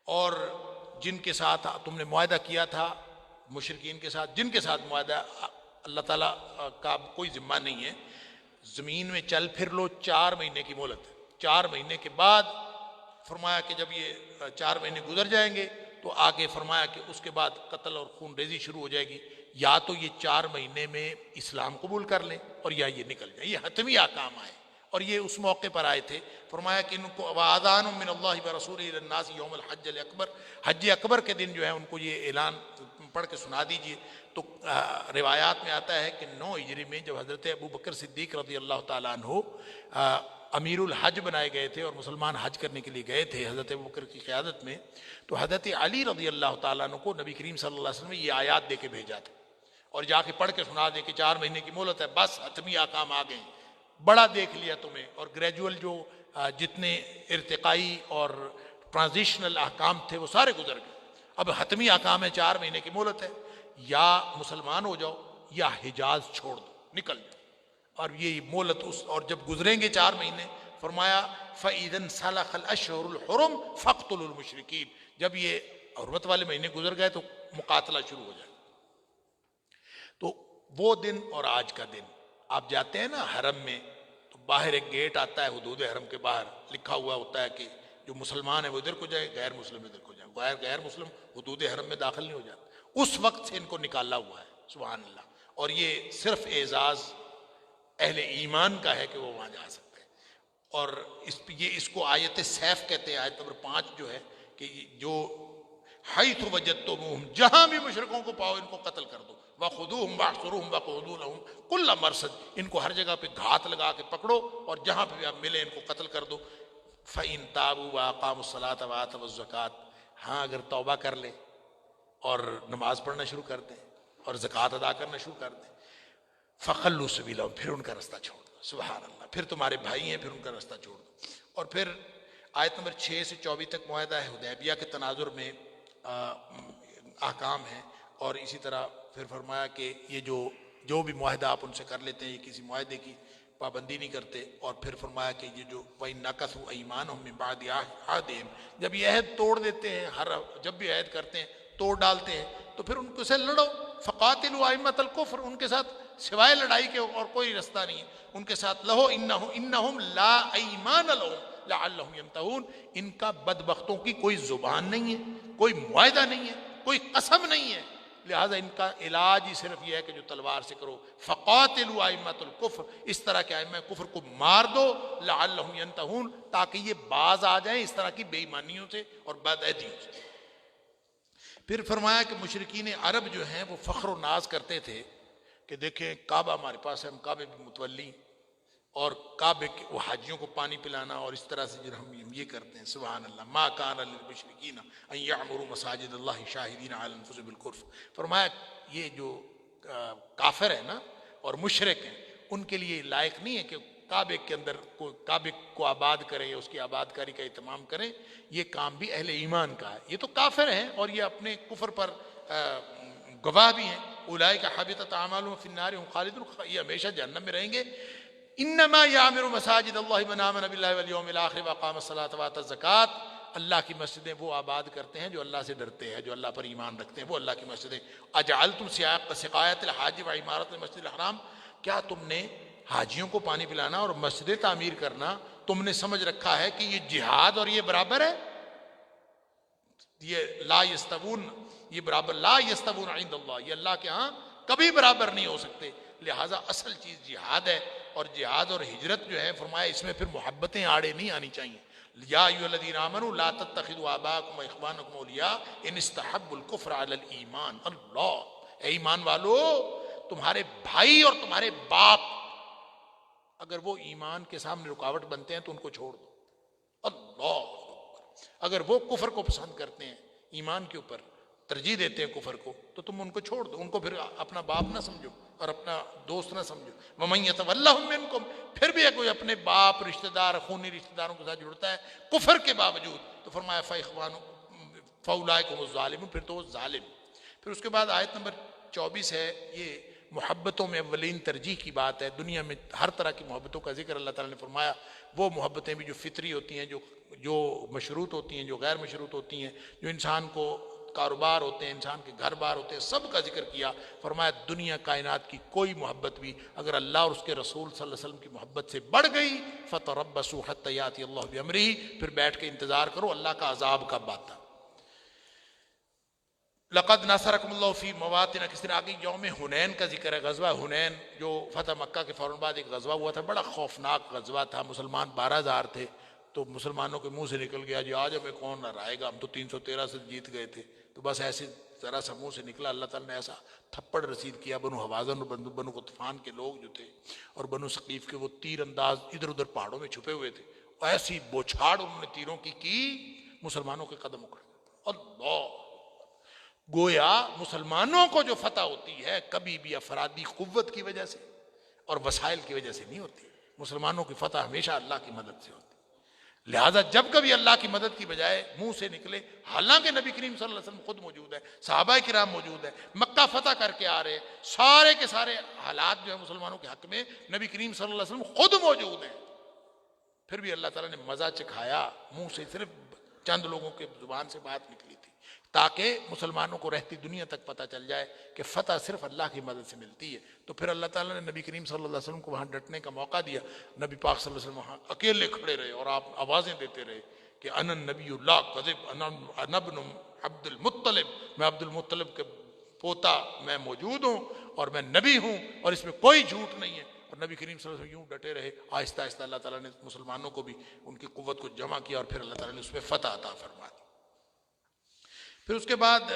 اور جن کے ساتھ تم نے معاہدہ کیا تھا مشرکین کے ساتھ، جن کے ساتھ معاہدہ اللہ تعالیٰ کا کوئی ذمہ نہیں ہے، زمین میں چل پھر لو، 4 مہینے کی مہلت ہے. 4 مہینے کے بعد فرمایا کہ جب یہ 4 مہینے گزر جائیں گے تو آگے فرمایا کہ اس کے بعد قتل اور خون ریزی شروع ہو جائے گی. یا تو یہ 4 مہینے میں اسلام قبول کر لیں اور یا یہ نکل جائیں. یہ حتمی احکام آئے اور یہ اس موقع پر آئے تھے. فرمایا کہ ان کو وَآذَانٌ مِّنَ اللَّهِ وَرَسُولِهِ إِلَى النَّاسِ يَوْمَ الْحَجِّ الْأَكْبَرِ، حج اکبر کے دن جو ہے ان کو یہ اعلان پڑھ کے سنا دیجئے. تو روایات میں آتا ہے کہ 9 ہجری میں جب حضرت ابو بکر صدیق رضی اللہ تعالیٰ عنہ امیر الحج بنائے گئے تھے اور مسلمان حج کرنے کے لیے گئے تھے حضرت ابو بکر کی قیادت میں، تو حضرت علی رضی اللہ تعالیٰ عنہ کو نبی کریم صلی اللہ علیہ وسلم نے یہ آیات دے کے بھیجا تھا، اور جا کے پڑھ کے سنا دے کہ 4 مہینے کی مہلت ہے، بس حتمی احکام آ گئے، بڑا دیکھ لیا تمہیں. اور گریجول جو جتنے ارتقائی اور ٹرانزیشنل احکام تھے وہ سارے گزر گئے. اب حتمی احکام ہے، 4 مہینے کی مہلت ہے، یا مسلمان ہو جاؤ یا حجاز چھوڑ دو، نکل جاؤ. اور یہ مہلت اور جب گزریں گے 4 مہینے فرمایا فَإِذَا انْسَلَخَ الْأَشْهُرُ الْحُرُمُ فَاقْتُلُوا الْمُشْرِكِينَ، جب یہ حرمت والے مہینے گزر گئے تو مقاتلہ شروع ہو جائے. تو وہ دن اور آج کا دن آپ جاتے ہیں نا حرم میں تو باہر ایک گیٹ آتا ہے حدود حرم کے باہر، لکھا ہوا ہوتا ہے کہ جو مسلمان ہے وہ ادھر کو جائے، غیر مسلم ادھر کو جائے. غیر مسلم حدود حرم میں داخل نہیں ہو جاتا. اس وقت سے ان کو نکالا ہوا ہے، سبحان اللہ. اور یہ صرف اعزاز اہل ایمان کا ہے کہ وہ وہاں جا سکتے ہیں. اور اس کو آیت سیف کہتے ہیں. آیت نمبر 5 جو ہے کہ جو حیث وجدتموہم، جہاں بھی مشرکوں کو پاؤ ان کو قتل کر دو. وَخُذُوهُمْ وَاحْصُرُوهُمْ وَقُعُودُوا لَهُمْ كُلَّ مَرْصَدٍ، ان کو ہر جگہ پہ گھات لگا کے پکڑو اور جہاں پہ بھی آپ ملے ان کو قتل کر دو. فَإِن تَابُوا وَأَقَامُوا الصَّلَاةَ وَآتَوُا الزَّكَاةَ، ہاں اگر توبہ کر لیں اور نماز پڑھنا شروع کر دیں اور زکوٰۃ ادا کرنا شروع کر دیں، فَخَلُّوا سَبِيلَهُمْ، پھر ان کا رستہ چھوڑ دو. سبحان اللہ، پھر تمہارے بھائی ہیں، پھر ان کا رستہ چھوڑ دو. اور پھر آیت نمبر 6 سے 24 تک معاہدہ حدیبیہ کے تناظر میں احکام ہیں. اور اسی طرح پھر فرمایا کہ یہ جو بھی معاہدہ آپ ان سے کر لیتے ہیں یہ کسی معاہدے کی پابندی نہیں کرتے. اور پھر فرمایا کہ یہ جو وَإِن نَكَثُوا أَيْمَانَهُم مِّن بَعْدِ عَهْدِهِمْ، جب یہ عہد توڑ دیتے ہیں، جب بھی عہد کرتے ہیں توڑ ڈالتے ہیں تو پھر ان کو سے لڑو. فَقَاتِلُوا أَئِمَّةَ الْكُفْرِ، ان کے ساتھ سوائے لڑائی کے اور کوئی رستہ نہیں ہے. ان کے ساتھ لہو انہم لا ایمان لہم لعلہم ینتہون، ان کا بدبختوں کی کوئی زبان نہیں ہے، کوئی معاہدہ نہیں ہے، کوئی قسم نہیں ہے لہٰذا ان کا علاج ہی صرف یہ ہے کہ جو تلوار سے کرو، فقاتلوا ائمۃ الکفر، اس طرح کے ائمہ کفر کو مار دو، لعلہم ینتہون، تاکہ یہ باز آ جائیں اس طرح کی بے ایمانیوں سے اور بدعہدیوں سے۔ پھر فرمایا کہ مشرکین عرب جو ہیں وہ فخر و ناز کرتے تھے کہ دیکھیں کعبہ ہمارے پاس ہے، ہم کعبے بھی متولی، اور کعبے کے وہ حاجیوں کو پانی پلانا اور اس طرح سے جو ہم یہ کرتے ہیں، سبحان اللہ، ما کان للمشرکین ان یعمروا مساجد اللہ شاہدین علی انفسہم بالکفر۔ فرمایا یہ جو کافر ہے نا اور مشرک ہیں، ان کے لیے لائق نہیں ہے کہ کعبے کے اندر کعبے کو آباد کریں یا اس کی آباد کاری کا اہتمام کریں، یہ کام بھی اہل ایمان کا ہے۔ یہ تو کافر ہیں اور یہ اپنے کفر پر گواہ بھی ہیں، اولئک حبطت اعمالهم فی النار هم خالدون، یہ ہمیشہ جہنم میں رہیں گے۔ انما یعمر مساجد اللہ من آمن باللہ والیوم الآخر واقام الصلاۃ وآتى الزکوٰۃ، اللہ کی مسجدیں وہ آباد کرتے ہیں جو اللہ سے ڈرتے ہیں، جو اللہ پر ایمان رکھتے ہیں، وہ اللہ کی مسجدیں۔ اجعلتم سقایۃ الحاج وعمارۃ المسجد الحرام، کیا تم نے حاجیوں کو پانی پلانا اور مسجدیں تعمیر کرنا تم نے سمجھ رکھا ہے کہ یہ جہاد اور یہ برابر ہے؟ یہ لا یستوون، یہ برابر، لا یستوون عند اللہ، یہ اللہ کے ہاں کبھی برابر نہیں ہو سکتے۔ لہٰذا اصل چیز جہاد ہے، اور جہاد اور ہجرت جو ہے فرمایا اس میں پھر محبتیں آڑے نہیں آنی چاہیے۔ یا ایھا الذین آمنوا لا تتخذوا آباءکم واخوانکم اولیاء ان استحبوا الکفر علی الایمان۔ اللہ، اے ایمان والو، تمہارے بھائی اور تمہارے باپ اگر وہ ایمان کے سامنے رکاوٹ بنتے ہیں تو ان کو چھوڑ دو۔ اللہ، اگر وہ کفر کو پسند کرتے ہیں، ایمان کے اوپر ترجیح دیتے ہیں کفر کو، تو تم ان کو چھوڑ دو، ان کو پھر اپنا باپ نہ سمجھو اور اپنا دوست نہ سمجھو۔ وَمَن يَتَوَلَّهُم مِّنكُم، پھر بھی کوئی اپنے باپ، رشتہ دار، خونی رشتہ داروں کے ساتھ جڑتا ہے کفر کے باوجود، تو فرمایا فَأُولَٰئِکَ هُمُ الظَّالِمُونَ، پھر تو وہ ظالم۔ پھر اس کے بعد آیت نمبر 24 ہے، یہ محبتوں میں اولین ترجیح کی بات ہے۔ دنیا میں ہر طرح کی محبتوں کا ذکر اللہ تعالیٰ نے فرمایا، وہ محبتیں بھی جو فطری ہوتی ہیں، جو مشروط ہوتی ہیں، جو غیر مشروط ہوتی ہیں، جو انسان کو کاروبار ہوتے ہیں، انسان کے گھر بار ہوتے ہیں، سب کا ذکر کیا۔ فرمایا دنیا کائنات کی کوئی محبت بھی اگر اللہ اور اس کے رسول صلی اللہ علیہ وسلم کی محبت سے بڑھ گئی، فَتَرَبَّصُوا حَتَّىٰ يَأْتِيَ اللَّهُ بِأَمْرِهِ، پھر بیٹھ کے انتظار کرو اللہ کا عذاب کب آتا۔ لقد نصرکم اللہ فی مواطن، کس طرح آگے یوم حنین کا ذکر ہے، غزوہ حنین جو فتح مکہ کے فوراً بعد ایک غزوہ ہوا تھا، بڑا خوفناک غزوہ تھا، مسلمان 12,000 تھے، تو مسلمانوں کے منہ سے نکل گیا جی آج ہمیں کون ہرائے گا، ہم تو 313 سے جیت گئے تھے، تو بس ایسے ذرا سا منہ سے نکلا، اللہ تعالیٰ نے ایسا تھپڑ رسید کیا، بنو حوازن اور بنو غطفان کے لوگ جو تھے اور بنو ثقیف کے وہ تیر انداز ادھر ادھر پہاڑوں میں چھپے ہوئے تھے، ایسی بوچھاڑ انہوں نے تیروں کی مسلمانوں کے قدم اکھڑ گئے۔ اللہ، گویا مسلمانوں کو جو فتح ہوتی ہے کبھی بھی افرادی قوت کی وجہ سے اور وسائل کی وجہ سے نہیں ہوتی، مسلمانوں کی فتح ہمیشہ اللہ کی مدد سے ہوتی۔ لہٰذا جب کبھی اللہ کی مدد کی بجائے منہ سے نکلے، حالانکہ نبی کریم صلی اللہ علیہ وسلم خود موجود ہے، صحابہ کرام موجود ہے، مکہ فتح کر کے آ رہے ہیں، سارے کے سارے حالات جو ہیں مسلمانوں کے حق میں نبی کریم صلی اللہ علیہ وسلم خود موجود ہیں، پھر بھی اللہ تعالیٰ نے مزہ چکھایا، منہ سے صرف چند لوگوں کے زبان سے بات نکلی تھی، تاکہ مسلمانوں کو رہتی دنیا تک پتہ چل جائے کہ فتح صرف اللہ کی مدد سے ملتی ہے۔ تو پھر اللہ تعالیٰ نے نبی کریم صلی اللہ علیہ وسلم کو وہاں ڈٹنے کا موقع دیا، نبی پاک صلی اللہ علیہ وسلم وہاں اکیلے کھڑے رہے اور آپ آوازیں دیتے رہے کہ انا نبی اللہ کذب، انا ابن عبد المطلب، میں عبد المطلب کے پوتا، میں موجود ہوں اور میں نبی ہوں اور اس میں کوئی جھوٹ نہیں ہے۔ اور نبی کریم صلی اللہ علیہ وسلم یوں ڈٹے رہے، آہستہ آہستہ اللہ تعالیٰ نے مسلمانوں کو بھی ان کی قوت کو جمع کیا اور پھر اللہ تعالیٰ نے اس میں فتح عطا فرما دی۔ پھر اس کے بعد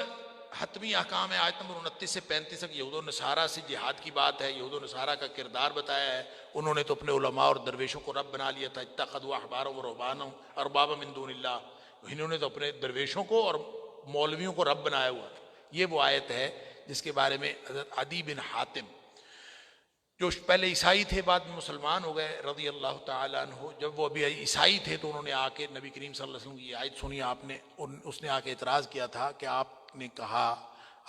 حتمی احکام ہے، آیت نمبر 29 سے 35 تک یہود و نصارہ سے جہاد کی بات ہے، یہود و نصارہ کا کردار بتایا ہے۔ انہوں نے تو اپنے علماء اور درویشوں کو رب بنا لیا تھا، اتخذوا احبارهم ورهبانهم اربابا من دون اللہ، انہوں نے تو اپنے درویشوں کو اور مولویوں کو رب بنایا ہوا تھا۔ یہ وہ آیت ہے جس کے بارے میں حضرت عدی بن حاتم جو پہلے عیسائی تھے بعد میں مسلمان ہو گئے رضی اللہ تعالیٰ عنہ، جب وہ ابھی عیسائی تھے تو انہوں نے آ کے نبی کریم صلی اللہ علیہ وسلم کی آیت سنی، آپ نے اس نے آ کے اعتراض کیا تھا کہ آپ نے کہا،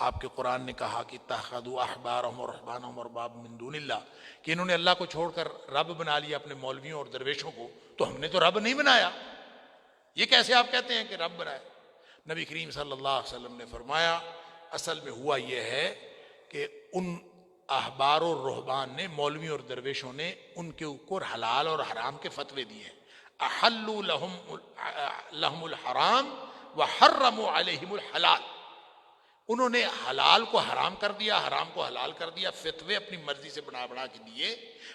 آپ کے قرآن نے کہا کہ اتخذوا احبارهم ورهبانهم اربابا من دون اللہ، کہ انہوں نے اللہ کو چھوڑ کر رب بنا لیا اپنے مولویوں اور درویشوں کو، تو ہم نے تو رب نہیں بنایا، یہ کیسے آپ کہتے ہیں کہ رب بنایا؟ نبی کریم صلی اللہ علیہ وسلم نے فرمایا اصل میں ہوا یہ ہے کہ ان احبار اور رہبان نے، مولویوں اور درویشوں نے ان کے اوپر حلال اور حرام کے فتوے دیے ہیں، احلوا لهم الحرام وحرموا علیہم الحلال، انہوں نے حلال کو حرام کر دیا، حرام کو حلال کر دیا، فتوے اپنی مرضی سے بنا بنا کے دیے.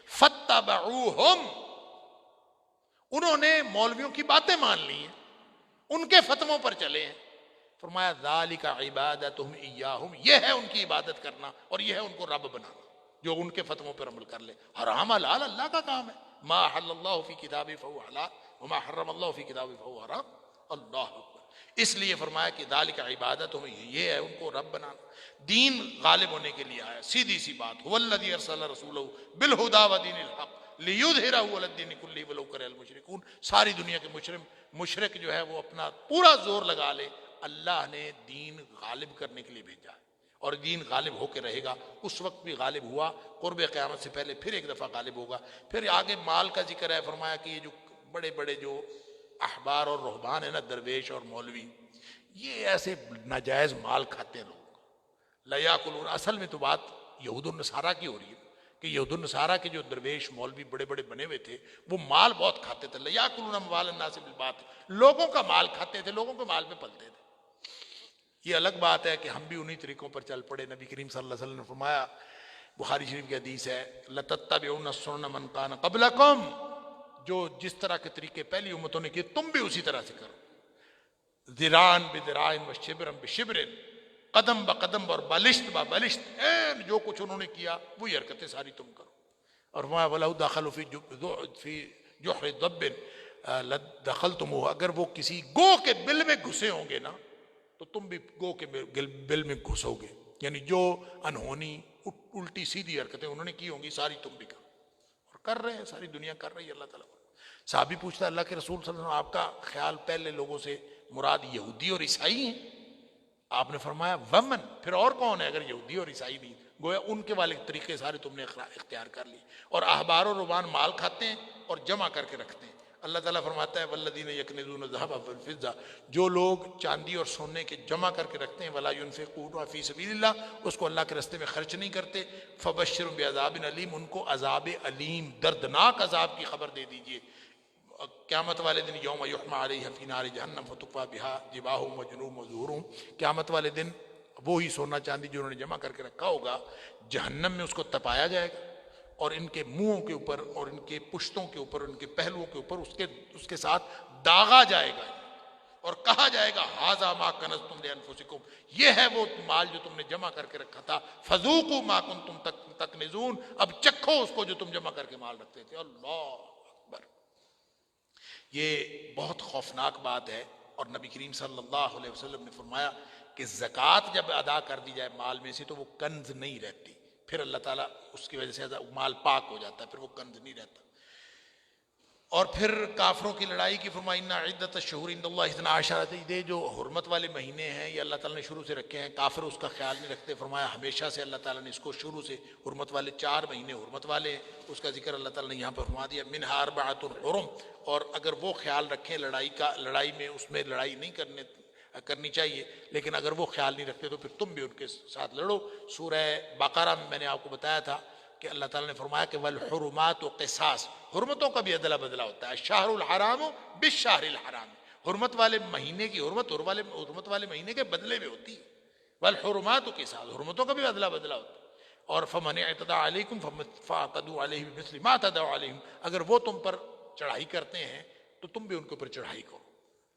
فَاتَّبَعُوهُمْ، انہوں نے مولویوں کی باتیں مان لی ہیں، ان کے فتووں پر چلے ہیں. فرمایا ذَلِكَ عِبَادَتُهُمْ إِيَّاهُمْ، یہ ہے ان کی عبادت کرنا اور یہ ہے ان کو رب بنانا جو ان کے فتووں پر عمل کر لے. حرام حلال اللہ کا کام ہے. ما حل اللہ فی کتابہ فہو حلال وما حرم اللہ فی کتابہ فہو حرام. اللہ اکبر. اس لیے فرمایا کہ ذالک عبادتہم، یہ ہے ان کو رب بنانا. دین غالب ہونے کے لیے آیا، سیدھی سی بات. هو الذی ارسل رسولہ بالہدی ودین الحق لیظہرہ علی الدین کلہ ولو کرہ المشرکون. ساری دنیا کے مشرک جو ہے وہ اپنا پورا زور لگا لے، اللہ نے دین غالب کرنے کے لیے بھیجا ہے اور دین غالب ہو کے رہے گا. اس وقت بھی غالب ہوا، قرب قیامت سے پہلے پھر ایک دفعہ غالب ہوگا. پھر آگے مال کا ذکر ہے. فرمایا کہ یہ جو بڑے بڑے جو احبار اور رہبان ہیں نا، درویش اور مولوی، یہ ایسے ناجائز مال کھاتے ہیں لوگ. لیاکلون، اصل میں تو بات یہود النصارہ کی ہو رہی ہے کہ یہود النصارہ کے جو درویش مولوی بڑے بڑے بنے ہوئے تھے وہ مال بہت کھاتے تھے. لیاکلون اموال الناس بالباطل، لوگوں کا مال کھاتے تھے، لوگوں کے مال پہ پلتے تھے. یہ الگ بات ہے کہ ہم بھی انہی طریقوں پر چل پڑے. نبی کریم صلی اللہ علیہ وسلم نے فرمایا، بخاری شریف کی حدیث ہے، لَتَتَّبِعُنَّ سُنَنَ مَنْ كَانَ قَبْلَكُمْ، جو جس طرح کے طریقے پہلی امتوں نے کیے تم بھی اسی طرح سے کرو. ذراعًا بذراع وشبرًا بشبر، قدم بقدم اور بالشت ببالشت، جو کچھ انہوں نے کیا وہی حرکتیں ساری تم کرو. اور فرمایا وَلَوْ دَخَلُوا فِي جُحْرِ ضَبٍّ لَدَخَلْتُمُوهُ، اگر وہ کسی گو کے بل میں گھسے ہوں گے نا تو تم بھی گو کے بل میں گھسو گے. یعنی جو انہونی الٹی سیدھی حرکتیں انہوں نے کی ہوں گی ساری تم بھی کرو. اور کر رہے ہیں، ساری دنیا کر رہی ہے. اللہ تعالیٰ صحابی پوچھتا ہے اللہ کے رسول صلی اللہ علیہ وسلم، آپ کا خیال پہلے لوگوں سے مراد یہودی اور عیسائی ہیں؟ آپ نے فرمایا ومن، پھر اور کون ہے اگر یہودی اور عیسائی نہیں؟ گویا ان کے والے طریقے سارے تم نے اختیار کر لیے. اور احبار و رہبان مال کھاتے ہیں اور جمع کر کے رکھتے ہیں. اللہ تعالیٰ فرماتا ہے والذین یکنزون الذھب والفضہ، جو لوگ چاندی اور سونے کے جمع کر کے رکھتے ہیں، ولا ينفقون فی سبیل اللہ، اس کو اللہ کے راستے میں خرچ نہیں کرتے، فبشرهم بعذاب علیم، ان کو عذاب علیم، دردناک عذاب کی خبر دے دیجئے. قیامت والے دن یوم یحمى علیہ فی نار جہنم فتکوی بها جباہہم وجنوبہم وظہورہم، قیامت والے دن وہی سونا چاندی جو انہوں نے جمع کر کے رکھا ہوگا جہنم میں اس کو تپایا جائے گا اور ان کے منہوں کے اوپر اور ان کے پشتوں کے اوپر، ان کے پہلوؤں کے اوپر اس کے ساتھ داغا جائے گا اور کہا جائے گا ھذا ما کنزتم لانفسکم، یہ ہے وہ مال جو تم نے جمع کر کے رکھا تھا، فذوقوا ما کنتم تکنزون، اب چکھو اس کو جو تم جمع کر کے مال رکھتے تھے. اللہ اکبر. یہ بہت خوفناک بات ہے. اور نبی کریم صلی اللہ علیہ وسلم نے فرمایا کہ زکوٰۃ جب ادا کر دی جائے مال میں سے تو وہ کنز نہیں رہتی، پھر اللہ تعالیٰ اس کی وجہ سے مال پاک ہو جاتا ہے، پھر وہ کنز نہیں رہتا. اور پھر کافروں کی لڑائی کی فرمائی ان عدت الشہور عند اللہ 12 یہ جو حرمت والے مہینے ہیں یہ اللہ تعالیٰ نے شروع سے رکھے ہیں، کافر اس کا خیال نہیں رکھتے. فرمایا ہمیشہ سے اللہ تعالیٰ نے اس کو شروع سے حرمت والے 4 مہینے حرمت والے ہیں، اس کا ذکر اللہ تعالیٰ نے یہاں پر فرما دیا. منہا اربعۃ حرم، اور اگر وہ خیال رکھیں لڑائی میں اس میں لڑائی نہیں کرنی چاہیے، لیکن اگر وہ خیال نہیں رکھتے تو پھر تم بھی ان کے ساتھ لڑو. سورہ بقرہ میں نے آپ کو بتایا تھا کہ اللہ تعالیٰ نے فرمایا کہ والحرمات قصاص، حرمتوں کا بھی عدلہ بدلہ ہوتا ہے. الشہر الحرام بالشہر الحرام، حرمت والے مہینے کی حرمت حرمت والے مہینے کے بدلے میں ہوتی ہے. والحرمات قصاص، حرمتوں کا بھی عدلہ بدلہ ہوتا ہے. اور فمن اعتدى علیکم فاعتدوا علیہ بمثل ما اعتدوا علیہم، اگر وہ تم پر چڑھائی کرتے ہیں تو تم بھی ان کے اوپر چڑھائی کرو.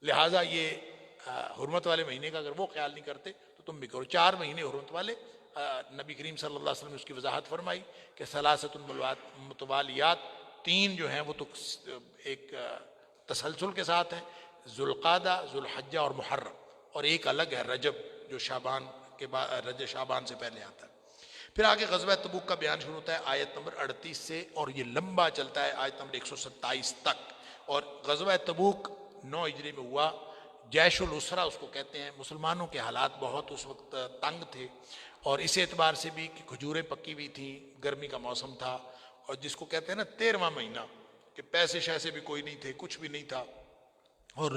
لہٰذا یہ حرمت والے مہینے کا اگر وہ خیال نہیں کرتے تو تم بھی کرو. 4 مہینے حرمت والے، نبی کریم صلی اللہ علیہ وسلم نے اس کی وضاحت فرمائی کہ ثلاثۃ متوالیات، 3 جو ہیں وہ تو ایک تسلسل کے ساتھ ہیں، ذوالقعدہ، ذوالحجہ اور محرم، اور ایک الگ ہے رجب جو شعبان سے پہلے آتا ہے. پھر آگے غزوہ تبوک کا بیان شروع ہوتا ہے آیت نمبر 38 سے، اور یہ لمبا چلتا ہے آیت نمبر 127 تک. اور غزوہ تبوک 9 ہجری میں ہوا، جیش الاسرہ اس کو کہتے ہیں. مسلمانوں کے حالات بہت اس وقت تنگ تھے، اور اس اعتبار سے بھی کہ کھجوریں پکی ہوئی تھیں، گرمی کا موسم تھا، اور جس کو کہتے ہیں نا 13واں مہینہ، کہ پیسے شیسے بھی کوئی نہیں تھے، کچھ بھی نہیں تھا، اور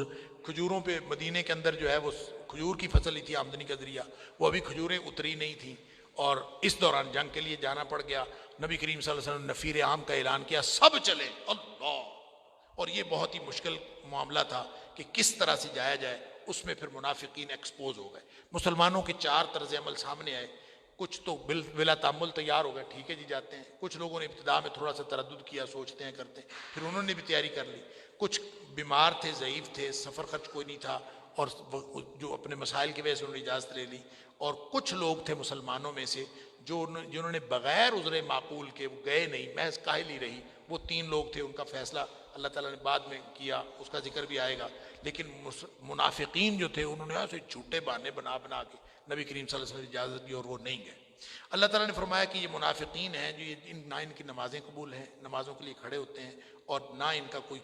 کھجوروں پہ مدینے کے اندر جو ہے وہ کھجور کی فصل ہی تھی آمدنی کا ذریعہ، وہ ابھی کھجوریں اتری نہیں تھیں، اور اس دوران جنگ کے لیے جانا پڑ گیا. نبی کریم صلی اللہ علیہ وسلم نے نفیر عام کا اعلان کیا، سب چلے. اللہ! اور یہ بہت ہی مشکل معاملہ تھا کہ کس طرح سے جایا جائے. اس میں پھر منافقین ایکسپوز ہو گئے. مسلمانوں کے 4 طرز عمل سامنے آئے. کچھ تو بلا تعمل تیار ہو گئے، ٹھیک ہے جی جاتے ہیں. کچھ لوگوں نے ابتدا میں تھوڑا سا تردد کیا، سوچتے ہیں کرتے ہیں، پھر انہوں نے بھی تیاری کر لی. کچھ بیمار تھے، ضعیف تھے، سفر خرچ کوئی نہیں تھا، اور جو اپنے مسائل کی وجہ سے انہوں نے اجازت لے لی. اور کچھ لوگ تھے مسلمانوں میں سے جنہوں نے بغیر عذر معقول کے وہ گئے نہیں، محض کاہل ہی رہی. وہ 3 لوگ تھے، ان کا فیصلہ اللہ تعالیٰ نے بعد میں کیا، اس کا ذکر بھی آئے گا. لیکن منافقین جو تھے انہوں نے ایسے جھوٹے بہانے بنا بنا کے نبی کریم صلی اللہ علیہ وسلم نے اجازت دی اور وہ نہیں گئے. اللہ تعالیٰ نے فرمایا کہ یہ منافقین ہیں جو نہ ان کی نمازیں قبول ہیں، نمازوں کے لیے کھڑے ہوتے ہیں، اور نہ ان کا کوئی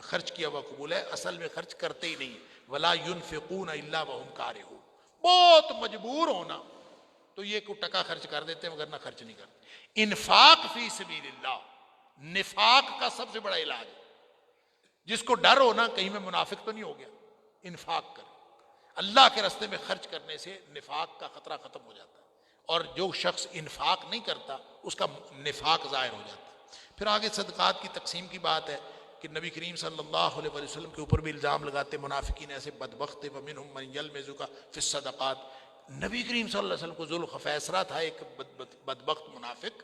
خرچ کیا ہوا قبول ہے، اصل میں خرچ کرتے ہی نہیں. ولا ينفقون الا وهم كارهون، بہت مجبور ہونا تو یہ کوئی ٹکا خرچ کر دیتے ہیں، مگر نہ خرچ نہیں کرتے. انفاق فی سبیل اللہ نفاق کا سب سے بڑا علاج ہے. جس کو ڈر ہونا کہیں میں منافق تو نہیں ہو گیا، انفاق کرے. اللہ کے راستے میں خرچ کرنے سے نفاق کا خطرہ ختم ہو جاتا ہے، اور جو شخص انفاق نہیں کرتا اس کا نفاق ظاہر ہو جاتا ہے. پھر آگے صدقات کی تقسیم کی بات ہے کہ نبی کریم صلی اللہ علیہ وسلم کے اوپر بھی الزام لگاتے منافقین ایسے بدبخت تھے. وَمِنْهُمْ مَنْ يَلْمِزُكَ فِي الصَّدَقَاتِ. نبی کریم صلی اللہ علیہ وسلم کو ذوالخفیصرہ تھا ایک بدبخت منافق.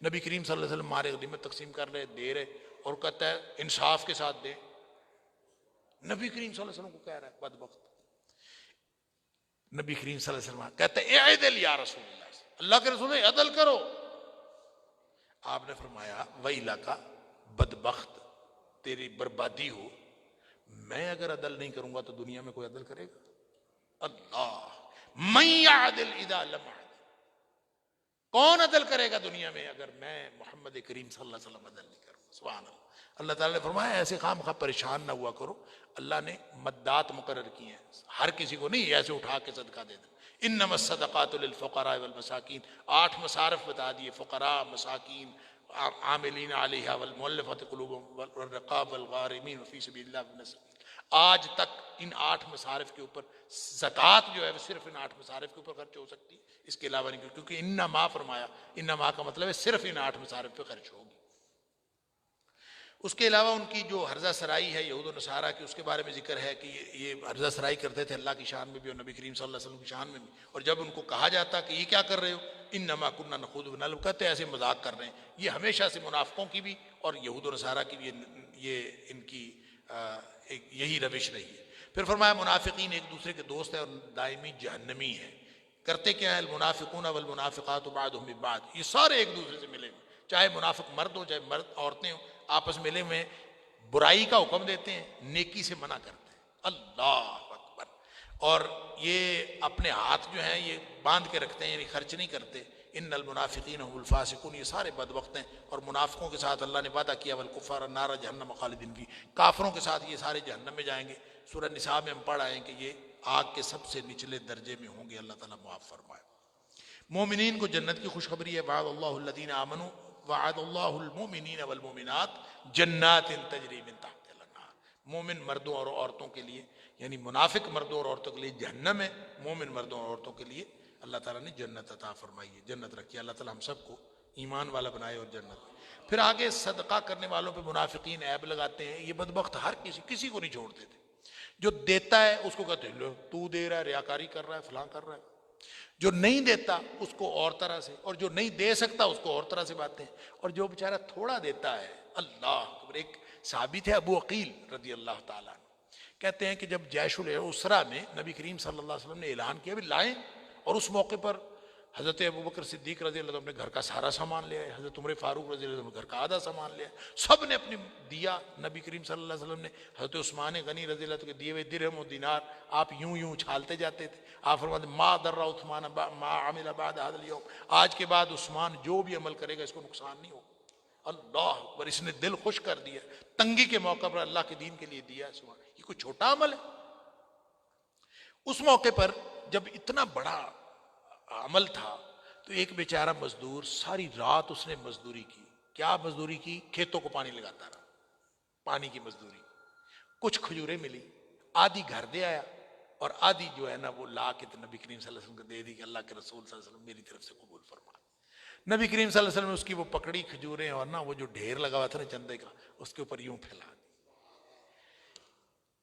نبی کریم صلی اللہ علیہ وسلم مارے غنیمت تقسیم کر رہے، دے رہے، اور کہتا ہے انصاف کے ساتھ دے. نبی کریم صلی اللہ علیہ وسلم کو کہہ رہا ہے بدبخت. نبی کریم صلی اللہ علیہ وسلم کہتے ہیں اعدل یا رسول اللہ، اللہ کے رسول عدل کرو. آپ نے فرمایا ویلک، بدبخت، تیری بربادی ہو، میں اگر عدل نہیں کروں گا تو دنیا میں کوئی عدل کرے گا؟ اللہ من یعدل اذا لم اعدل، کون عدل کرے گا دنیا میں اگر میں محمد کریم صلی اللہ علیہ وسلم عدل نہیں کروں؟ سبحان اللہ. اللہ تعالیٰ نے فرمایا ایسے خام خواہ پریشان نہ ہوا کرو. اللہ نے مدات مقرر کی ہیں، ہر کسی کو نہیں ایسے اٹھا کے صدقہ دے دیں. انما الصدقات للفقراء والمساکین، 8 مصارف بتا دیے، فقراء، مساکین، عاملین علیہا والمؤلفۃ قلوبہم والرقاب والغارمین وفی سبیل اللہ وابن السبیل. آج تک ان 8 مصارف کے اوپر زکوٰۃ جو ہے وہ صرف ان 8 مصارف کے اوپر خرچ ہو سکتی، اس کے علاوہ نہیں، کیونکہ انما فرمایا، انما کا مطلب ہے صرف ان 8 مصارف پہ خرچ ہوگی. اس کے علاوہ ان کی جو حرزہ سرائی ہے یہود و نصارہ کی، اس کے بارے میں ذکر ہے کہ یہ حرزہ سرائی کرتے تھے اللہ کی شان میں بھی اور نبی کریم صلی اللہ علیہ وسلم کی شان میں بھی. اور جب ان کو کہا جاتا کہ یہ کیا کر رہے ہو، انما کنا نخوض ونلعب، کہتے ایسے مذاق کر رہے ہیں. یہ ہمیشہ سے منافقوں کی بھی اور یہود و نصارہ کی بھی یہ ان کی یہی روش رہی ہے. پھر فرمایا منافقین ایک دوسرے کے دوست ہیں اور دائمی جہنمی ہیں. کرتے کیا ہے؟ المنافقون والمنافقات بعضهم من بعض، یہ سارے ایک دوسرے سے ملے ہوئے، چاہے منافق مرد ہو چاہے مرد عورتیں ہوں، آپس میں ملے ہوئے برائی کا حکم دیتے ہیں، نیکی سے منع کرتے ہیں. اللہ اکبر. اور یہ اپنے ہاتھ جو ہیں یہ باندھ کے رکھتے ہیں، یعنی خرچ نہیں کرتے. ان المنافقین هم الفاسقون، یہ سارے بدبخت ہیں. اور منافقوں کے ساتھ اللہ نے وعدہ کیا والکفار النار جہنم خالدین فی، کافروں کے ساتھ یہ سارے جہنم میں جائیں گے. سورہ نساء میں ہم پڑھ آئے ہیں کہ یہ آگ کے سب سے نچلے درجے میں ہوں گے. اللہ تعالیٰ معاف فرمائے. مومنین کو جنت کی خوشخبری ہے. وعد اللہ الذین آمنوا وعد اللہ المؤمنین والمؤمنات جنات تجری من تحتها الانہار. مومن مردوں اور عورتوں کے لیے، یعنی منافق مردوں اور عورتوں کے لیے جہنم ہے، مومن مردوں اور عورتوں کے لیے اللہ تعالیٰ نے جنت عطا فرمائی ہے، جنت رکھی ہے. اللہ تعالیٰ ہم سب کو ایمان والا بنائے اور جنت. پھر آگے صدقہ کرنے والوں پہ منافقین عیب لگاتے ہیں. یہ بدبخت ہر کسی کو نہیں چھوڑتے تھے. جو دیتا ہے اس کو کہتے ہیں لو تو دے رہا ہے، ریاکاری کر رہا ہے، فلاں کر رہا ہے. جو نہیں دیتا اس کو اور طرح سے، اور جو نہیں دے سکتا اس کو اور طرح سے باتیں. اور جو بیچارہ تھوڑا دیتا ہے، اللہ اکبر. ایک صحابی تھے ابو عقیل رضی اللہ تعالیٰ عنہ، کہتے ہیں کہ جب جیش العسرہ میں نبی کریم صلی اللہ علیہ وسلم نے اعلان کیا بھی لائیں، اور اس موقع پر حضرت ابوبکر صدیق رضی اللہ عنہ نے گھر کا سارا سامان لیا ہے، حضرت عمر فاروق رضی اللہ عنہ نے گھر کا آدھا سامان لیا ہے، سب نے اپنی دیا. نبی کریم صلی اللہ علیہ وسلم نے حضرت عثمان غنی رضی اللہ عنہ کے دیے ہوئے درہم و دینار آپ یوں یوں اچھالتے جاتے تھے. آپ فرماتے ما در عثمان ما عمل بعد هذا اليوم، آج کے بعد عثمان جو بھی عمل کرے گا اس کو نقصان نہیں ہوگا. اللہ اکبر. اس نے دل خوش کر دیا، تنگی کے موقع پر اللہ کے دین کے لیے دیا. سبحان، یہ کوئی چھوٹا عمل ہے؟ اس موقع پر جب اتنا بڑا عمل تھا تو ایک بیچارہ مزدور ساری رات اس نے مزدوری کی. کیا مزدوری کی؟ کھیتوں کو پانی لگاتا رہا، پانی کی مزدوری. کچھ کھجوریں ملی، آدھی گھر دے آیا اور آدھی جو ہے نا وہ لا کے نبی کریم صلی اللہ علیہ وسلم کو دے دی کہ اللہ کے رسول صلی اللہ علیہ وسلم میری طرف سے قبول فرما. نبی کریم صلی اللہ علیہ وسلم نے اس کی وہ پکڑی کھجوریں اور نا وہ جو ڈھیر لگا ہوا تھا نا چندے کا، اس کے اوپر یوں پھیلا دی.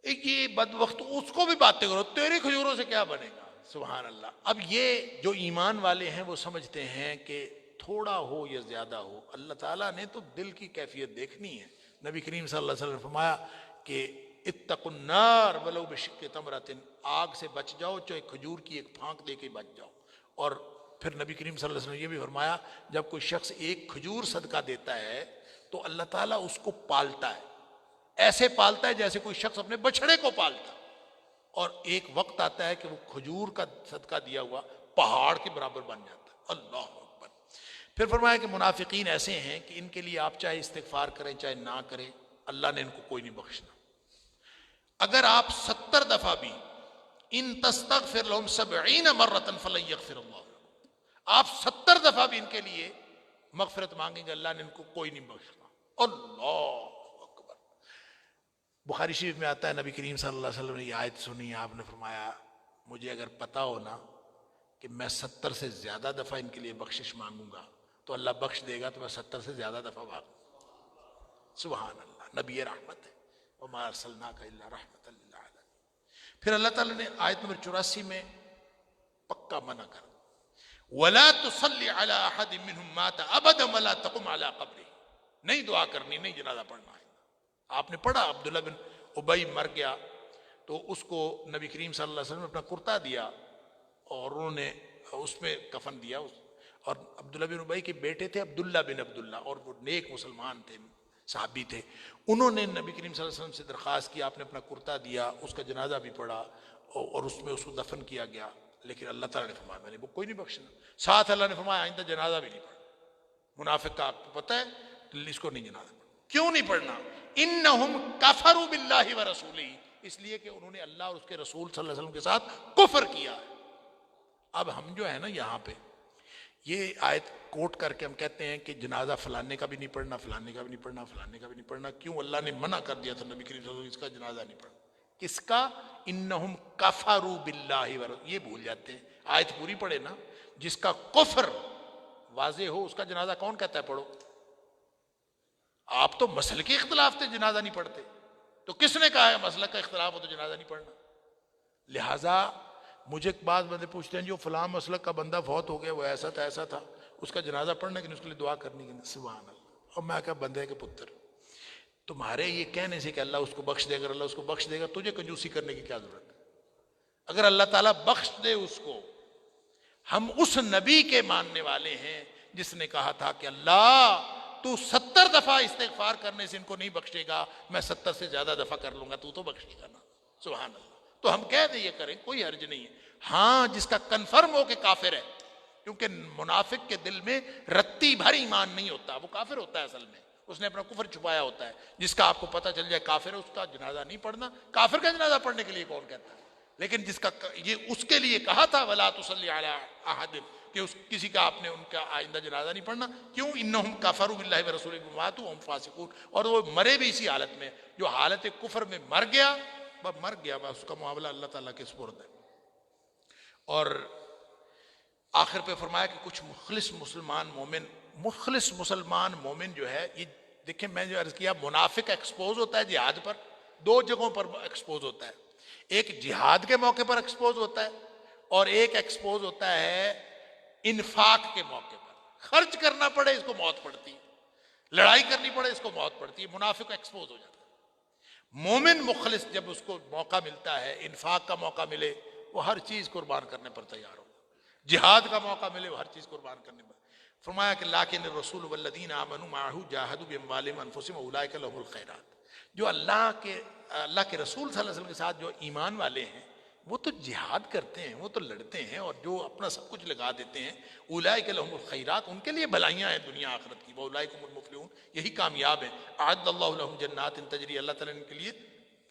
ایک یہ بدبخت اس کو بھی باتیں کرو، تیری کھجوروں سے کیا بنے گا، سبحان اللہ۔ اب یہ جو ایمان والے ہیں وہ سمجھتے ہیں کہ تھوڑا ہو یا زیادہ ہو، اللہ تعالیٰ نے تو دل کی کیفیت دیکھنی ہے۔ نبی کریم صلی اللہ علیہ وسلم نے فرمایا کہ اتقوا النار ولو بشق تمرۃ، آگ سے بچ جاؤ چاہے کھجور کی ایک پھانک دے کے بچ جاؤ۔ اور پھر نبی کریم صلی اللہ علیہ وسلم نے یہ بھی فرمایا جب کوئی شخص ایک کھجور صدقہ دیتا ہے تو اللہ تعالیٰ اس کو پالتا ہے، ایسے پالتا ہے جیسے کوئی شخص اپنے بچھڑے کو پالتا، اور ایک وقت آتا ہے کہ وہ کھجور کا صدقہ دیا ہوا پہاڑ کے برابر بن جاتا ہے۔ اللہ اکبر۔ پھر فرمایا کہ منافقین ایسے ہیں کہ ان کے لیے آپ چاہے استغفار کریں چاہے نہ کریں، اللہ نے ان کو کوئی نہیں بخشنا۔ اگر آپ 70 دفعہ بھی ان تستغفر لهم 70 مرۃ فلن یغفر اللہ، آپ 70 دفعہ بھی ان کے لیے مغفرت مانگیں گے، اللہ نے ان کو کوئی نہیں بخشنا۔ اللہ اکبر۔ بخاری شریف میں آتا ہے نبی کریم صلی اللہ علیہ وسلم نے یہ آیت سنی، آپ نے فرمایا مجھے اگر پتا ہو نا کہ میں 70 سے زیادہ دفعہ ان کے لیے بخشش مانگوں گا تو اللہ بخش دے گا، تو میں 70 سے زیادہ دفعہ مانگوں۔ سبحان اللہ، نبی رحمت ہے، وما ارسلناک الا رحمۃ للعالمین۔ پھر اللہ تعالیٰ نے آیت نمبر 84 میں پکا منع کر، وَلَا تُصَلِّ عَلَىٰ أَحَدٍ مِّنْهُمْ مَاتَ أَبَدًا وَلَا تَقُمْ عَلَىٰ قَبْرِهِ، نہیں دعا کرنی، نہیں جنازہ پڑھنا ہے۔ آپ نے پڑھا عبداللہ بن ابی مر گیا تو اس کو نبی کریم صلی اللہ علیہ وسلم نے اپنا کرتا دیا اور انہوں نے اس میں کفن دیا، اور عبداللہ بن ابی کے بیٹے تھے عبداللہ بن عبداللہ، اور وہ نیک مسلمان تھے، صحابی تھے، انہوں نے نبی کریم صلی اللہ علیہ وسلم سے درخواست کی، آپ نے اپنا کرتا دیا، اس کا جنازہ بھی پڑھا اور اس میں اس کو دفن کیا گیا، لیکن اللہ تعالیٰ نے فرمایا میں نے وہ کوئی نہیں بخشنا۔ ساتھ اللہ نے فرمایا آئندہ جنازہ بھی نہیں پڑھنا۔ منافق کا آپ کو پتہ ہے اس کو نہیں جنازہ پڑھنا۔ کیوں نہیں پڑھنا؟ انہم کفروا باللہ ورسولہ، اس لیے کہ انہوں نے اللہ اور اس کے رسول صلی اللہ علیہ وسلم کے ساتھ کفر کیا ہے۔ اب ہم جو ہے نا یہاں پہ یہ آیت کوٹ کر کے ہم کہتے ہیں کہ جنازہ فلانے کا بھی نہیں پڑھنا، فلانے کا بھی نہیں پڑھنا، فلانے کا بھی نہیں پڑھنا۔ کیوں؟ اللہ نے منع کر دیا تھا نبی کریم صلی اللہ علیہ وسلم اس کا جنازہ نہیں پڑھنا۔ کس کا؟ انہم کفروا باللہ ورسولہ، یہ بھول جاتے ہیں۔ آیت پوری پڑھے نا، جس کا کفر واضح ہو اس کا جنازہ کون کہتا ہے پڑھو؟ آپ تو مسلک کے اختلاف تھے جنازہ نہیں پڑھتے، تو کس نے کہا ہے مسلک کا اختلاف ہو تو جنازہ نہیں پڑھنا؟ لہٰذا مجھے بعض بندے پوچھتے ہیں جو فلاں مسلک کا بندہ فوت ہو گیا، وہ ایسا تھا ایسا تھا، اس کا جنازہ پڑھنا کہ اس کے لیے دعا کرنی کہ نہیں؟ سبحان اللہ۔ اور میں کہا بندے کے پتر، تمہارے یہ کہنے سے کہ اللہ اس کو بخش دے گا، اللہ اس کو بخش دے گا، تجھے کنجوسی کرنے کی کیا ضرورت ہے؟ اگر اللہ تعالیٰ بخش دے اس کو، ہم اس نبی کے ماننے والے ہیں جس نے کہا تھا کہ اللہ تو 70 دفعہ استغفار کرنے سے ان کو نہیں بخشے گا، میں 70 سے زیادہ دفعہ کر لوں گا، تو بخشے گا نا۔ سبحان اللہ۔ تو ہم کہہ دیں یہ کریں، کوئی حرج نہیں ہے۔ ہاں جس کا کنفرم ہو کہ کافر ہے، کیونکہ منافق کے دل میں رتی بھر ایمان نہیں ہوتا، وہ کافر ہوتا ہے اصل میں، اس نے اپنا کفر چھپایا ہوتا ہے۔ جس کا آپ کو پتہ چل جائے کافر ہے، اس کا جنازہ نہیں پڑھنا۔ کافر کا جنازہ پڑھنے کے لیے کون کہتا ہے؟ لیکن جس کا یہ اس کے لیے کہا تھا وَلَا تُصَلِّ عَلَىٰ أَحَدٍ، کہ کسی کا آپ نے ان کا آئندہ جنازہ نہیں پڑھنا۔ کیوں؟ انہم کفروا باللہ ورسولہ وماتوا وہم فاسقون، اور وہ مرے بھی اسی حالت میں، جو حالت کفر میں مر گیا، مر گیا بس، اس کا معاملہ اللہ تعالیٰ کے سپرد ہے۔ اور آخر پہ فرمایا کہ کچھ مخلص مسلمان مومن جو ہے، یہ دیکھیں میں جو عرض کیا منافق ایکسپوز ہوتا ہے جہاد پر، دو جگہوں پر ایکسپوز ہوتا ہے، ایک جہاد کے موقع پر ایکسپوز ہوتا ہے اور ایک ایکسپوز ہوتا ہے انفاق کے موقع پر۔ خرچ کرنا پڑے اس کو موت پڑتی ہے، لڑائی کرنی پڑے اس کو موت پڑتی ہے، منافق ایکسپوز ہو جاتا ہے۔ مومن مخلص جب اس کو موقع ملتا ہے، انفاق کا موقع ملے، وہ ہر چیز قربان کرنے پر تیار ہو، جہاد کا موقع ملے وہ ہر چیز قربان کرنے پر۔ فرمایا کہ لیکن الرسول والذین آمنوا معہ جاہدوا باموالہم وانفسہم اولئک لهم الخیرات، جو اللہ کے رسول صلی اللہ علیہ وسلم کے ساتھ جو ایمان والے ہیں وہ تو جہاد کرتے ہیں، وہ تو لڑتے ہیں اور جو اپنا سب کچھ لگا دیتے ہیں، اولئک لهم الخیرات، ان کے لیے بھلائیاں ہیں دنیا آخرت کی، واولئک هم المفلحون، یہی کامیاب ہیں۔ اعد اللہ لهم جنات تجری، اللہ تعالیٰ نے ان کے لیے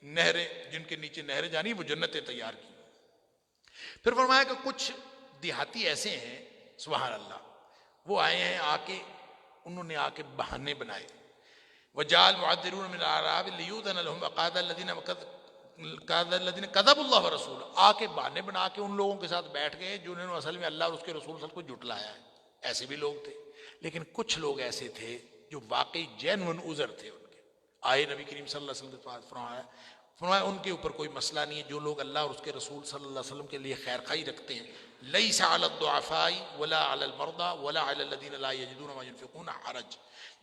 نہریں جن کے نیچے نہریں جانی، وہ جنتیں تیار کی۔ پھر فرمایا کہ کچھ دیہاتی ایسے ہیں سبحان اللہ، وہ آئے ہیں آ کے، انہوں نے آ کے بہانے بنائے، وجعل معذرون من الاعراب لیؤذن لهم وقال الذين كذبوا الله ورسوله، آ کے بہانے بنا کے ان لوگوں کے ساتھ بیٹھ گئے جنہوں نے اصل میں اللہ اور اس کے رسول صلی اللہ علیہ وسلم کو جھٹلایا ہے۔ ایسے بھی لوگ تھے، لیکن کچھ لوگ ایسے تھے جو واقعی جینون عذر تھے ان کے، آئے نبی کریم صلی اللہ علیہ وسلم کے پاس، فرمایا فرمایا ان کے اوپر کوئی مسئلہ نہیں ہے، جو لوگ اللہ اور اس کے رسول صلی اللہ علیہ وسلم کے لیے خیر خواہی رکھتے ہیں. لیس علی الضعفاء ولا علی المرضى ولا علی الذین لا یجدون ما ينفقون حرج.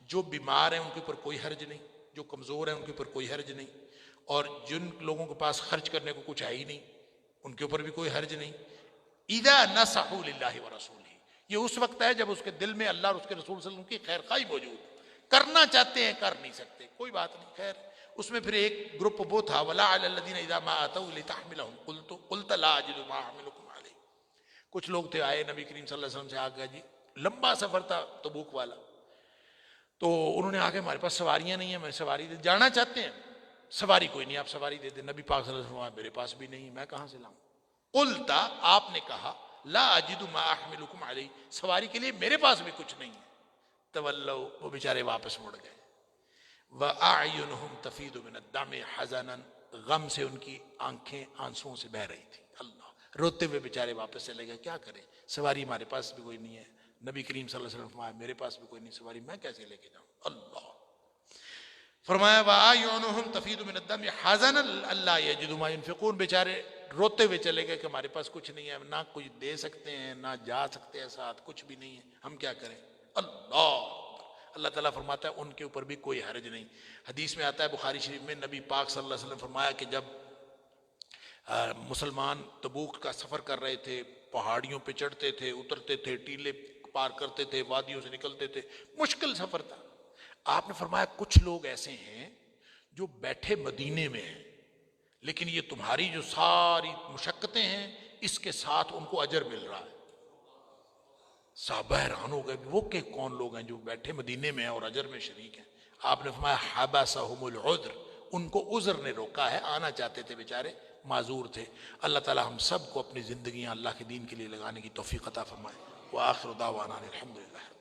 جو بیمار ہیں ان کے اوپر کوئی حرج نہیں، جو کمزور ہیں ان کے اوپر کوئی حرج نہیں، اور جن لوگوں کے پاس خرچ کرنے کو کچھ ہے ہی نہیں ان کے اوپر بھی کوئی حرج نہیں. اذا نصحوا للہ ورسولہ، یہ اس وقت ہے جب اس کے دل میں اللہ اور اس کے رسول صلی اللہ علیہ وسلم کی خیر خواہی موجود، کرنا چاہتے ہیں کر نہیں سکتے، کوئی بات نہیں. خیر اس میں پھر ایک گروپ وہ تھا ولا علی الذین اذا ما اتوا لتحملهم قلت لا اجد ما احملکم علیہ. کچھ لوگ تھے آئے نبی کریم صلی اللہ علیہ وسلم سے، آگے جی لمبا سفر تھا تبوک والا، تو انہوں نے آگے ہمارے پاس سواریاں نہیں ہیں، میں سواری دے جانا چاہتے ہیں، سواری کوئی نہیں، آپ سواری دے دیں. نبی پاک صلی اللہ علیہ وسلم میرے پاس بھی نہیں، میں کہاں سے لاؤں؟ قلتا، آپ نے کہا لا اجد ما احملکم علیہ، سواری کے لیے میرے پاس بھی کچھ نہیں ہے. تولوا، وہ بیچارے واپس مڑ گئے. وَأَعْيُنُهُمْ تَفِيضُ مِنَ الدَّمْعِ حَزَنًا، غم سے ان کی آنکھیں آنسوؤں سے بہہ رہی تھی. اللہ، روتے ہوئے بیچارے واپس چلے گئے. کیا کریں، سواری ہمارے پاس بھی کوئی نہیں ہے. نبی کریم صلی اللہ علیہ وسلم فرمایا میرے پاس بھی کوئی نہیں سواری، میں کیسے لے کے جاؤں؟ اللہ. فرمایا وَأَعْيُنُهُمْ تَفِيضُ مِنَ الدَّمْعِ حَزَنًا أَلَّا يَجِدُوا مَا يُنْفِقُونَ. بیچارے روتے ہوئے چلے گئے کہ ہمارے پاس کچھ نہیں ہے، نہ کچھ دے سکتے ہیں نہ جا سکتے ہیں ساتھ، کچھ بھی نہیں ہے، ہم کیا کریں؟ اللہ. اللہ تعالیٰ فرماتا ہے ان کے اوپر بھی کوئی حرج نہیں. حدیث میں آتا ہے بخاری شریف میں، نبی پاک صلی اللہ علیہ وسلم فرمایا کہ جب مسلمان تبوک کا سفر کر رہے تھے، پہاڑیوں پہ چڑھتے تھے، اترتے تھے، ٹیلے پار کرتے تھے، وادیوں سے نکلتے تھے، مشکل سفر تھا. آپ نے فرمایا کچھ لوگ ایسے ہیں جو بیٹھے مدینے میں ہیں، لیکن یہ تمہاری جو ساری مشقتیں ہیں اس کے ساتھ ان کو اجر مل رہا ہے. صحابہ حیران ہو گئے، وہ کہ کون لوگ ہیں جو بیٹھے مدینے میں ہیں اور اجر میں شریک ہیں؟ آپ نے فرمایا حبسہم العذر، ان کو عذر نے روکا ہے، آنا چاہتے تھے بیچارے، معذور تھے. اللہ تعالی ہم سب کو اپنی زندگیاں اللہ کے دین کے لیے لگانے کی توفیق عطا فرمائے. وآخر دعوانا الحمدللہ.